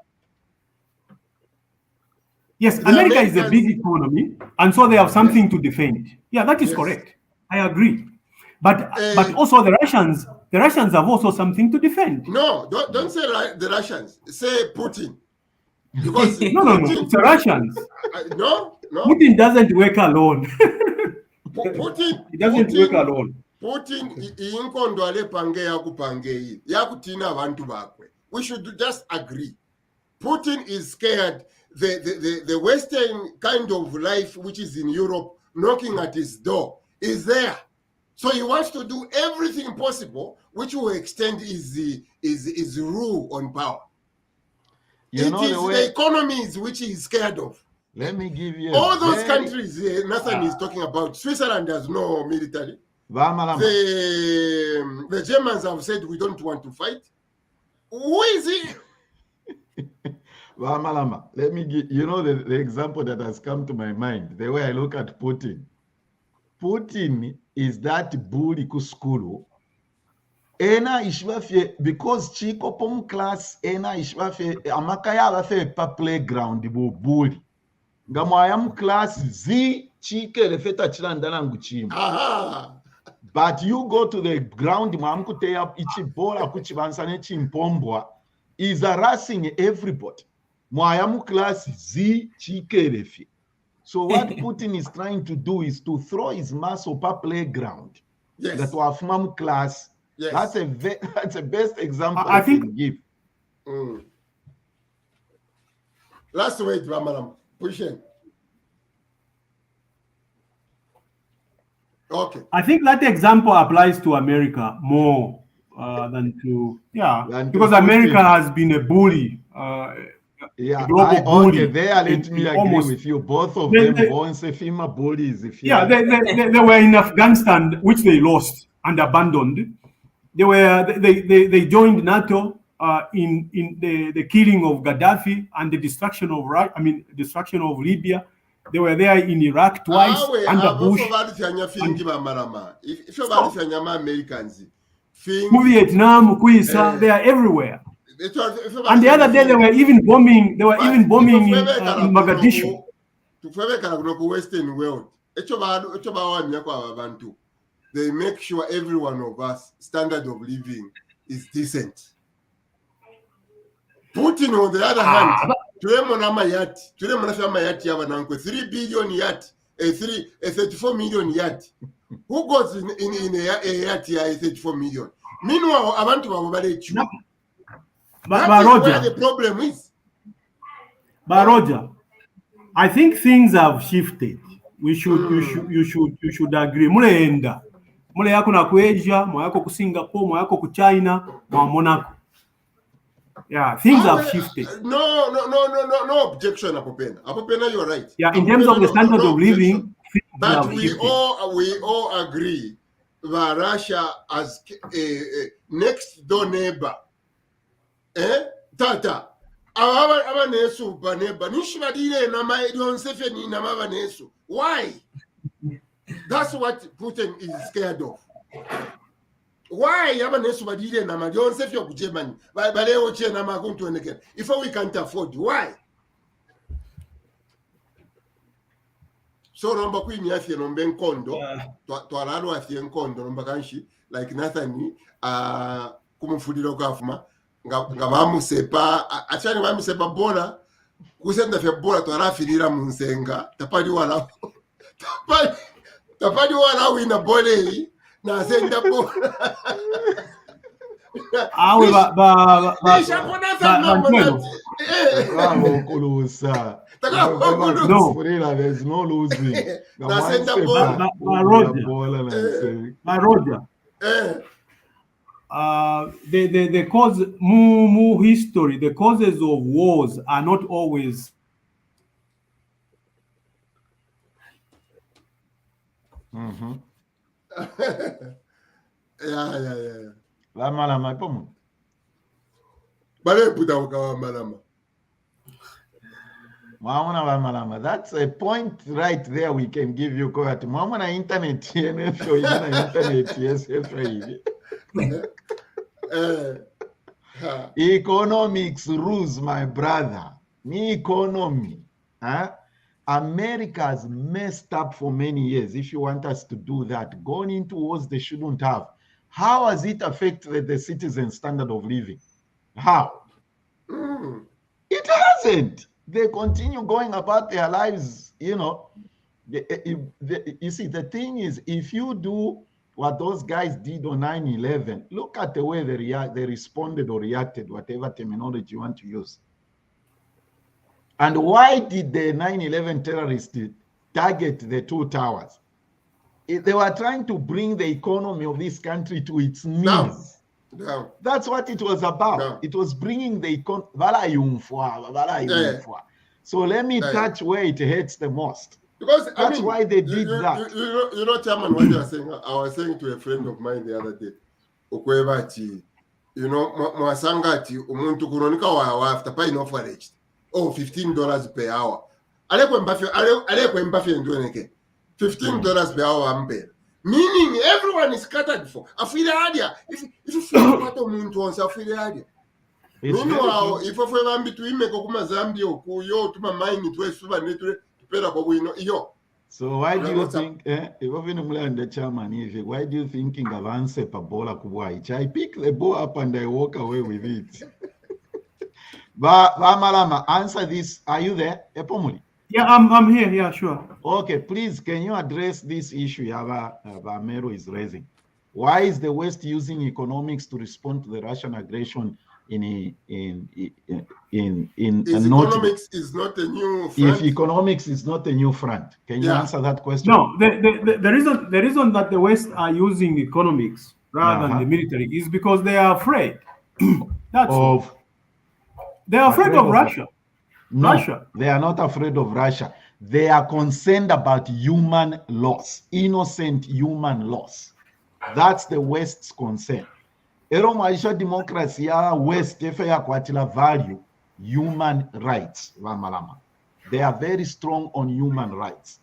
Yes, America is a big economy, and so they have something to defend. Yeah, that is correct. I agree. But also the Russians have also something to defend. No, don't say the Russians. Say Putin. Because no, it's the Russians. No. Putin doesn't work alone. He doesn't work alone. Putin inkondo alepange yakupange yakutina abantu bakwe. We should just agree. Putin is scared. The Western kind of life, which is in Europe, knocking at his door, is there. So he wants to do everything possible, which will extend his rule on power. The economies which he is scared of. Let me give you all those countries Nathan is talking about. Switzerland has no military. The Germans have said we don't want to fight. Who is he? Let me give the example that has come to my mind. The way I look at Putin. Putin is that bully kuskulu. Ena ishwafe because chiko pom class ena ishwafe amakaya wafe pa playground bo bully. Ngamwaya mu class zi chike lefeta chilandana nguchima. But you go to the ground, Mamkutea Ichibola Kuchibansane Chimpombwa is harassing everybody. Mwayamu class Z Chikerefi. So what Putin is trying to do is to throw his mass upper playground. Yes. That Wafmam class. Yes. That's a best example I think can give. Last word, Ramaram. Push in. Okay. I think that example applies to America more than to because America has been a bully. Yeah, global bully. Okay, there let me agree with you. Both of them once a female bullies. They were in Afghanistan, which they lost and abandoned. They joined NATO in the killing of Gaddafi and the destruction of Libya. They were there in Iraq twice under Bush. Vietnam, they are everywhere. And the other day they were even bombing. They were even bombing in Mogadishu. To Western world, they make sure every one of us standard of living is decent. Putin, on the other hand, 3 billion yacht, a 34 million yacht. Who goes in a yacht here, 34 million? Meanwhile, I want to evaluate you. But Roger, where the problem is. But Roger, I think things have shifted. You should agree. Muleenda. Mule yako na ku Asia, mwa yako ku Singapore, mwa yako ku China, mwa Monaco. Yeah, things have shifted. No objection, Apopena, you're right. Yeah, in terms of the standard of living, but we all agree that Russia as a next door neighbor. Tata. Why? That's what Putin is scared of. Why? If we can't afford, why? So number queen yafi nombe nkondo twaralo afi nkondo nomba kanshi like Nathani kumufudiro kafuma nga bamusepa achani bamusepa bola kusenda fe bola twarafirira munsenga tapali wala wina bole na senda bola awe ba no, there's no losing. Roger. The cause history, the causes of wars are not always yeah. La malama pomo. Bale puta ukawa malama. That's a point right there we can give you. Mama internet, internet, yes, economics rules, my brother. Economy. America has messed up for many years. If you want us to do that, going into wars they shouldn't have. How has it affected the citizens' standard of living? How? It hasn't. They continue going about their lives, you know. You see, the thing is, if you do what those guys did on 9/11, look at the way they responded or reacted, whatever terminology you want to use. And why did the 9/11 terrorists target the two towers? They were trying to bring the economy of this country to its knees. Down. That's what it was about. Down. It was bringing the economy. So let me touch where it hurts the most. Because that's why they did that. You know, Chairman, what you are saying. I was saying to a friend of mine the other day, Okwebati, you know, Mwasangati, umuntu kuronika wa after paying off wage. Oh, $15 per hour. $15 per hour ampe. Meaning everyone is scattered for. Afiliadia. If you feel what umuntu wants afiliadia. Meanwhile, if we want to make Zambia or Kuyo to my mind, it was super network to pay up yo. So why do Yeah, you what's up? think, the chairman, why do you think avance pabola kubwaicha? I pick the ball up and I walk away with it. Malama, answer this. Are you there? Epomuli? Yeah, I'm here. Yeah, sure. Okay, please, can you address this issue Mero is raising? Why is the West using economics to respond to the Russian aggression Economics is not a new front. If economics is not a new front, can you answer that question? No, the reason that the West are using economics rather than the military is because they are afraid. That's all. They are afraid of Russia. No, Russia. They are not afraid of Russia. They are concerned about human loss, innocent human loss. That's the West's concern. Maisha democracy West value human rights. They are very strong on human rights.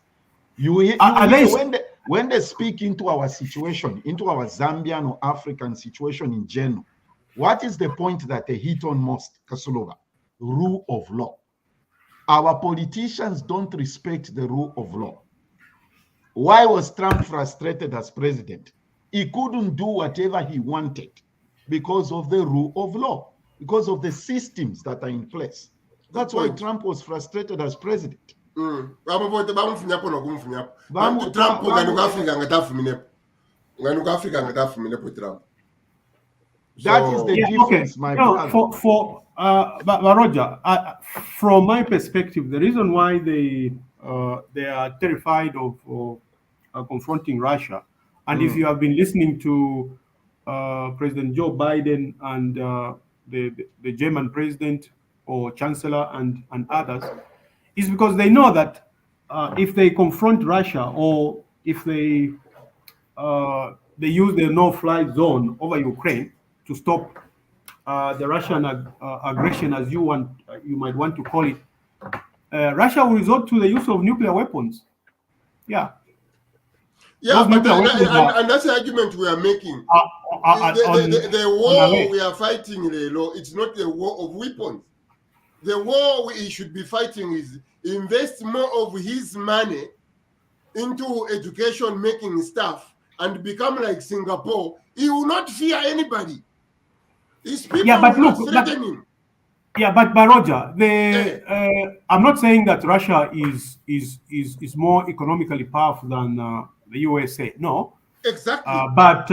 When they speak into our situation, into our Zambian or African situation in general, what is the point that they hit on most, Kasulova? Rule of law. Our politicians don't respect the rule of law. Why was Trump frustrated as president? He couldn't do whatever he wanted because of the rule of law, because of the systems that are in place. That's why Trump was frustrated as president. That is the difference, my brother. But Roger, from my perspective, the reason why they are terrified of confronting Russia, and if you have been listening to President Joe Biden and the German president or chancellor and others, is because they know that if they confront Russia or if they use the no-fly zone over Ukraine to stop the Russian aggression, as you might want to call it, Russia will resort to the use of nuclear weapons. Yeah, but and that's the argument we are making. The war we are fighting, it's not a war of weapons. The war he should be fighting is invest more of his money into education, making stuff, and become like Singapore. He will not fear anybody. His people will not threaten him. Yeah, but Roger, I'm not saying that Russia is more economically powerful than the USA. No. Exactly. But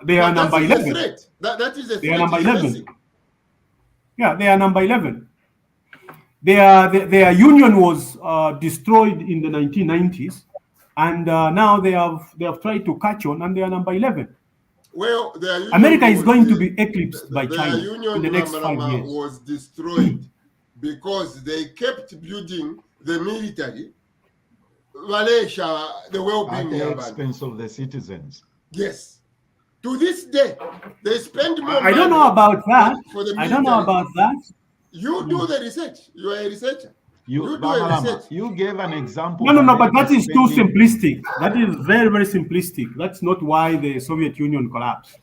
they are number 11. That is a threat. They are number 11. Yeah, they are number 11. Their union was destroyed in the 1990s, and now they have tried to catch on, and they are number 11. Well, America is going to be eclipsed by China in the next 5 years. Was destroyed because they kept building the military, Malaysia, the well-being at the expense of the citizens. Yes. To this day, they spend more money. I don't know about that. For the I don't know about that. You do the research. You are a researcher. You do a research. You gave an example. No, but that is too simplistic. That is very, very simplistic. That's not why the Soviet Union collapsed.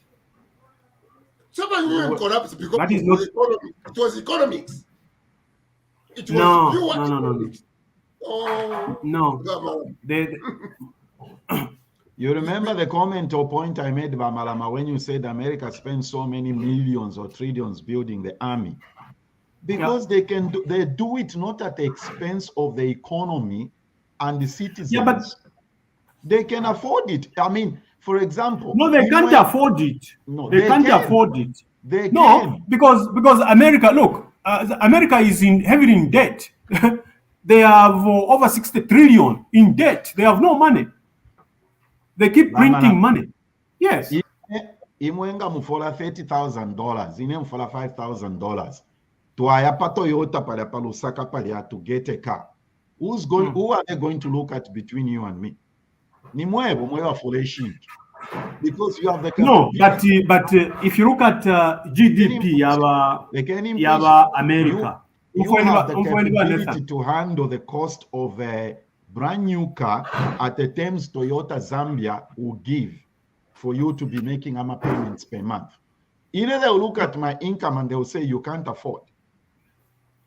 Soviet Union collapsed because that is not... it was economics. It was pure economics. No. You remember the comment or point I made, Bamalama, when you said America spends so many millions or trillions building the army? Because they do it not at the expense of the economy and the citizens. Yeah, but they can afford it. I mean, for example, no, they can't afford it. No, they can't afford it. They can. because America, look, America is heavily in debt. They have over 60 trillion in debt. They have no money. They keep printing money. Yes. Imwenga mufola $30,000. Ine mufola $5,000. To ayapa Toyota para Lusaka para to get a car. Who are they going to look at between you and me? Ni mwevo foleshi. Because you have the capacity. but if you look at GDP, yaba America. You have the capability to handle the cost of a brand new car at the terms Toyota Zambia will give for you to be making AMA payments per month. Either they'll look at my income and they'll say you can't afford.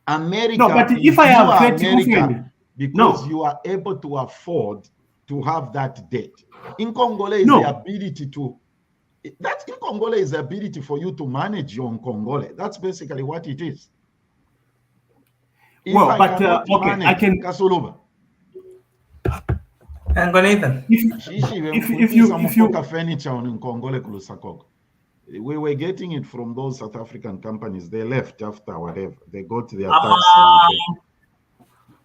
America, no, but if I have America, because you are able to afford to have that debt. In Congolese is No. the ability to, that's in Congolese is the ability for you to manage your Congolese. That's basically what it is. If Well, I but cannot okay, manage, I can. Kasuluba. And Nathan. If you furniture in Congole Kulusakok. We were getting it from those South African companies. They left after whatever. They got their tax.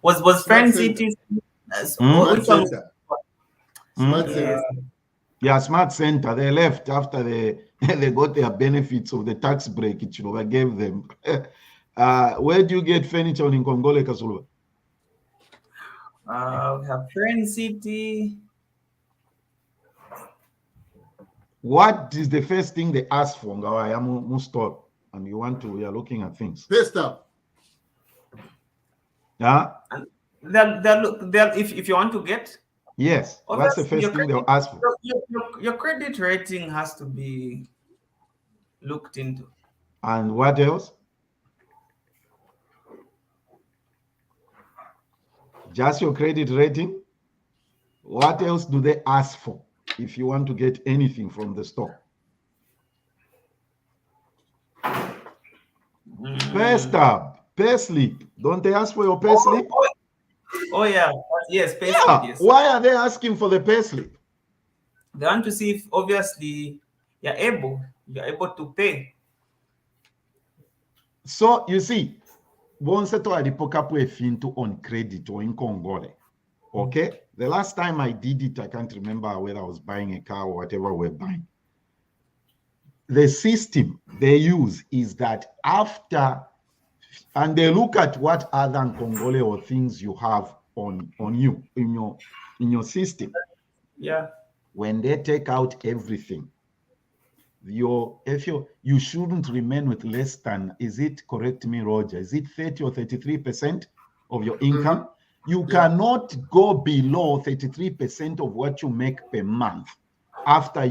Was Friend City? Smart Center. Smart Yeah. Center. Yeah, Smart Center. They left after they got their benefits of the tax break it gave them. Where do you get furniture in Congole, Kasulu? We have Friend City. What is the first thing they ask for? Stop. And we are looking at things. Pay stub. Yeah. They'll if you want to get. Yes. What's the first thing they'll ask for? Your credit rating has to be looked into. And what else? Just your credit rating? What else do they ask for if you want to get anything from the store? Pay stub, pay slip. Don't they ask for your pay slip? Oh yeah, yes, pay slip. Yes. Why are they asking for the pay slip? They want to see if obviously you're able to pay. So you see, Bonseto alipokapo efinto on credit or in Congole. Okay, the last time I did it, I can't remember whether I was buying a car or whatever we're buying. The system they use is that after, and they look at what other Congole or things you have on you in your system. Yeah. When they take out everything, you shouldn't remain with less than, is it, correct me, Roger, is it 30 or 33% of your income? Mm-hmm. You cannot go below 33% of what you make per month after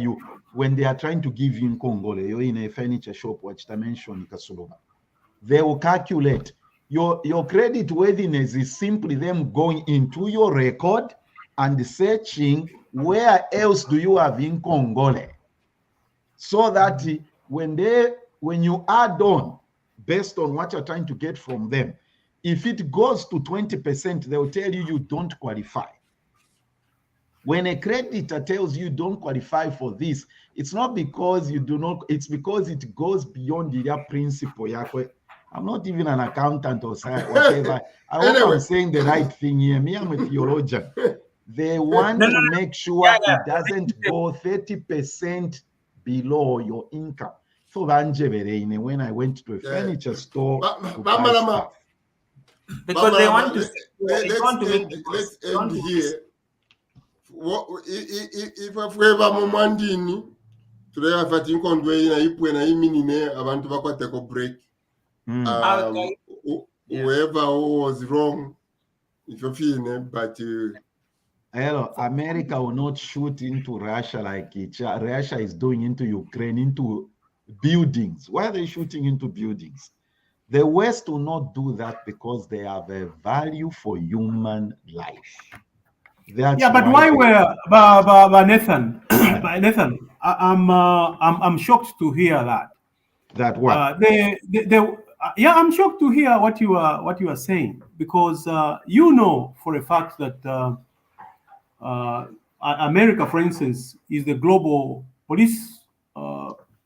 when they are trying to give you in Congole, you're in a furniture shop, which I mentioned, they will calculate your credit worthiness is simply them going into your record and searching where else do you have in Congole, so that when you add on based on what you're trying to get from them, if it goes to 20%, they'll tell you don't qualify. When a creditor tells you don't qualify for this, it's not because you do not, it's because it goes beyond their principle. I'm not even an accountant or whatever. I hope I'm saying the right thing here. Me, I'm a theologian. They want to make sure it doesn't go 30% below your income. So when I went to a furniture store to buy stuff. Because they want to. Let's end here. If afweva momandini today afati inkondwe ina ipwe na iminine abantu bakwate ko break. Whoever was wrong, if you're feeling, but hello, America will not shoot into Russia like Russia is doing into Ukraine, into buildings. Why are they shooting into buildings? The West will not do that because they have a value for human life. That's but why Nathan? Nathan, I'm shocked to hear that. That what? I'm shocked to hear what you are saying, because you know for a fact that America, for instance, is the global police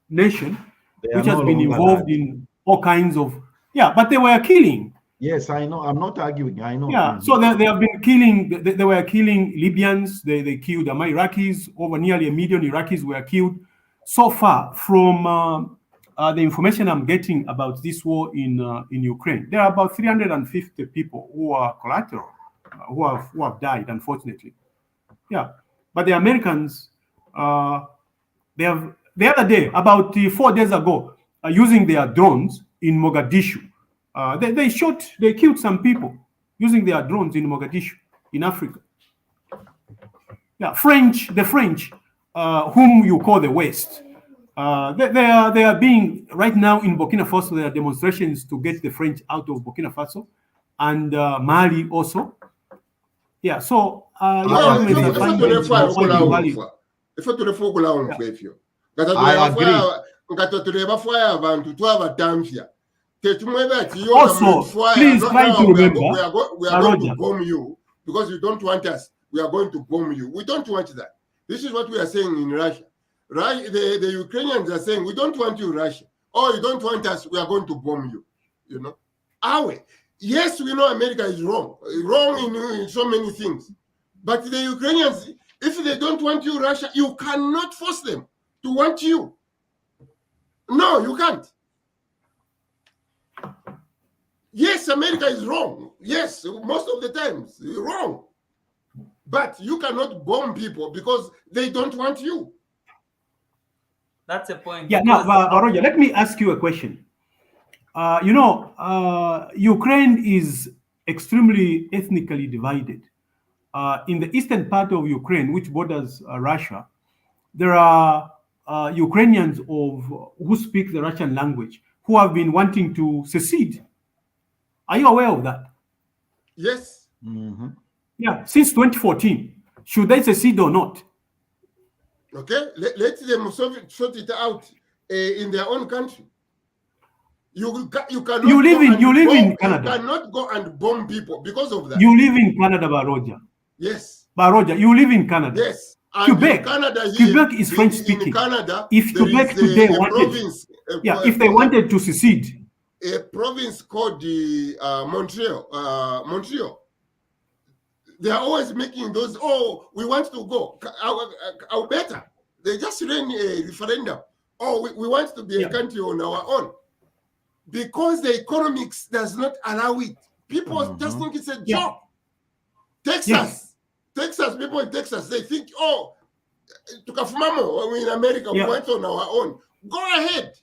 nation, which has been involved in all kinds of but they were killing. Yes, I know. I'm not arguing. I know. Yeah, so they have been killing. They were killing Libyans. They killed Iraqis. Over nearly 1 million Iraqis were killed. So far, from the information I'm getting about this war in Ukraine, there are about 350 people who are collateral, who have died, unfortunately. Yeah, but the Americans, they have the other day, about 4 days ago, using their drones in Mogadishu. They killed some people using their drones in Mogadishu, in Africa. Yeah, the French, whom you call the West, they are being, right now in Burkina Faso, there are demonstrations to get the French out of Burkina Faso and Mali also. Yeah, so your Well, arguments are if fine, I agree. Also, please try to remember, we are going to Roger. bomb you because you don't want us. We are going to bomb you. We don't want that. This is what we are saying in Russia. The Ukrainians are saying, we don't want you, Russia. Oh, you don't want us, we are going to bomb you. You know? Are we? Yes, we know America is wrong. Wrong in so many things. But the Ukrainians, if they don't want you, Russia, you cannot force them to want you. No, you can't. Yes, America is wrong. Yes, most of the times, you're wrong. But you cannot bomb people because they don't want you. That's a point. Yeah, now, Roger, let me ask you a question. Ukraine is extremely ethnically divided. In the eastern part of Ukraine, which borders Russia, there are Ukrainians who speak the Russian language who have been wanting to secede. Are you aware of that? Yes. Mm-hmm. Yeah, since 2014. Should they secede or not? Okay, let them sort it out in their own country. You cannot. You live in Canada. You cannot go and bomb people because of that. You live in Canada, Baroja. Yes. Baroja, you live in Canada. Yes. And Quebec. Canada here, Quebec is French speaking. In Canada, if Quebec today wanted, if they wanted to secede, a province called the Montreal. They are always making those. Oh, we want to go. Alberta. They just ran a referendum. Oh, we want to be a country on our own. Because the economics does not allow it. People just think it's a job. Texas, people in Texas, they think, oh, tukafumamo in America, we went on our own. Go ahead.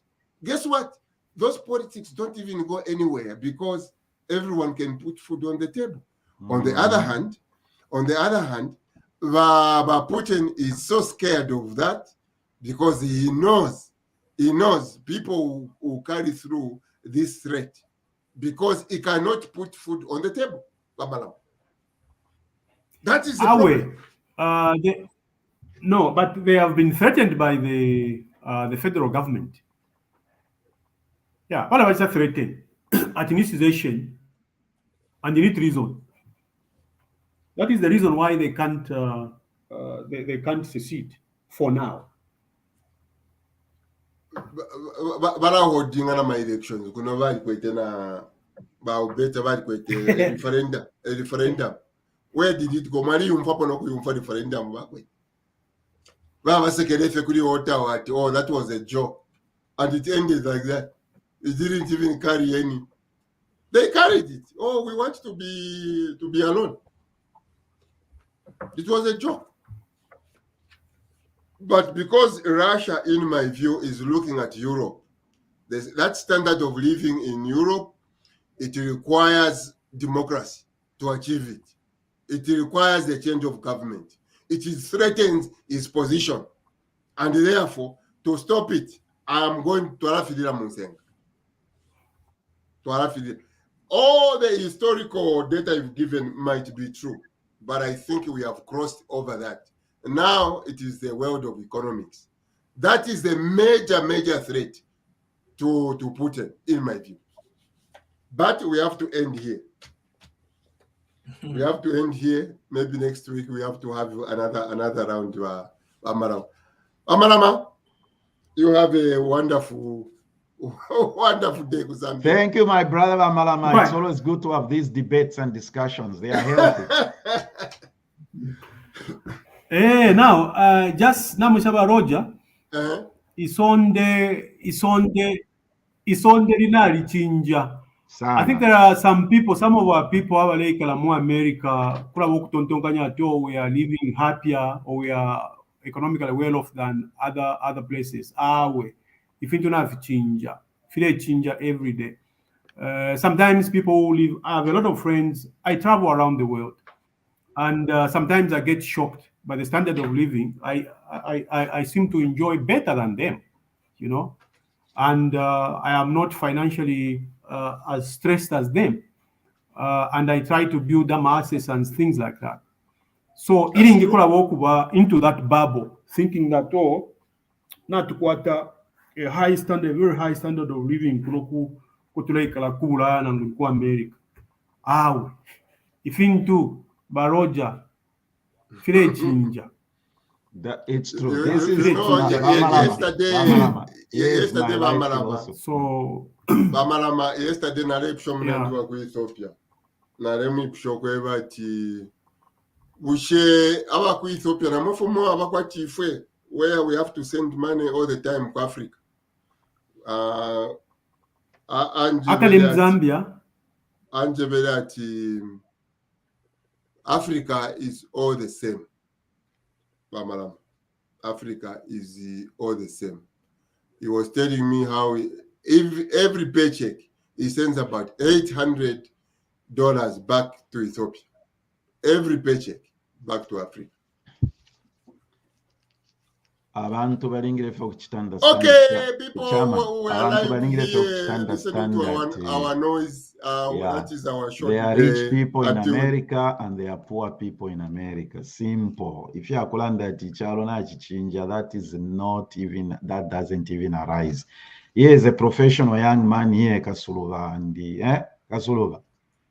Guess what? Those politics don't even go anywhere because everyone can put food on the table. On the other hand, Putin is so scared of that because he knows people will carry through this threat because he cannot put food on the table. That is the problem. No, but they have been threatened by the federal government. Yeah, what about threatened? Ethnicization, and they need reason. That is the reason why they can't secede for now. Barahodinga na my elections kuno bali kwete na ba ubeta bali kwete referendum. Where did it go? Mari umfa pono kuyumfa referendum bakwe. Baba sekelefe kuri Ottawa. Oh, that was a joke, and it ended like that. It didn't even carry any. They carried it. Oh, we want to be alone. It was a joke. But because Russia, in my view, is looking at Europe, that standard of living in Europe, it requires democracy to achieve it. It requires the change of government. It threatens its position. And therefore, to stop it, I am going to Arafidira Munsenga. All the historical data you've given might be true, but I think we have crossed over that. Now it is the world of economics. That is the major threat to Putin, in my view. But we have to end here. We have to end here. Maybe next week we have to have another round. Amarama, you have a wonderful day, Kuzambi. Thank you, my brother Amalama. Right. It's always good to have these debates and discussions. They are healthy. Now, just Namushaba Roger, isonde linali chinja. I think there are some of our people have like America, we are living happier or we are economically well off than other places. If you don't have chinja, feel chinja every day. Sometimes people live. I have a lot of friends. I travel around the world, and sometimes I get shocked by the standard of living. I seem to enjoy better than them, and I am not financially as stressed as them, and I try to build them assets and things like that. So eating walk into that bubble, thinking that not to a high standard, very high standard of living kutulaikala kula na ngulikuwa America. Awe ifintu baroja file chinja. That it's true. This is yesterday Bamalama. So Bamalama yesterday narepsho mnandiwa ku Ethiopia. Naremi pshoko ebati ushe aba ku Ethiopia na mofumo aba kwa chifwe where we have to send money all the time to Africa. Zambia. Africa is all the same. Bamalam. Africa is all the same. He was telling me how every paycheck he sends about $800 back to Ethiopia. Every paycheck back to Africa. Okay, people who are listening to our noise, that is our show. There are rich people in America and there are poor people in America. Simple. If you are calling that that is not even, that doesn't even arise. He is a professional young man here, Kasulova, and Kasulova.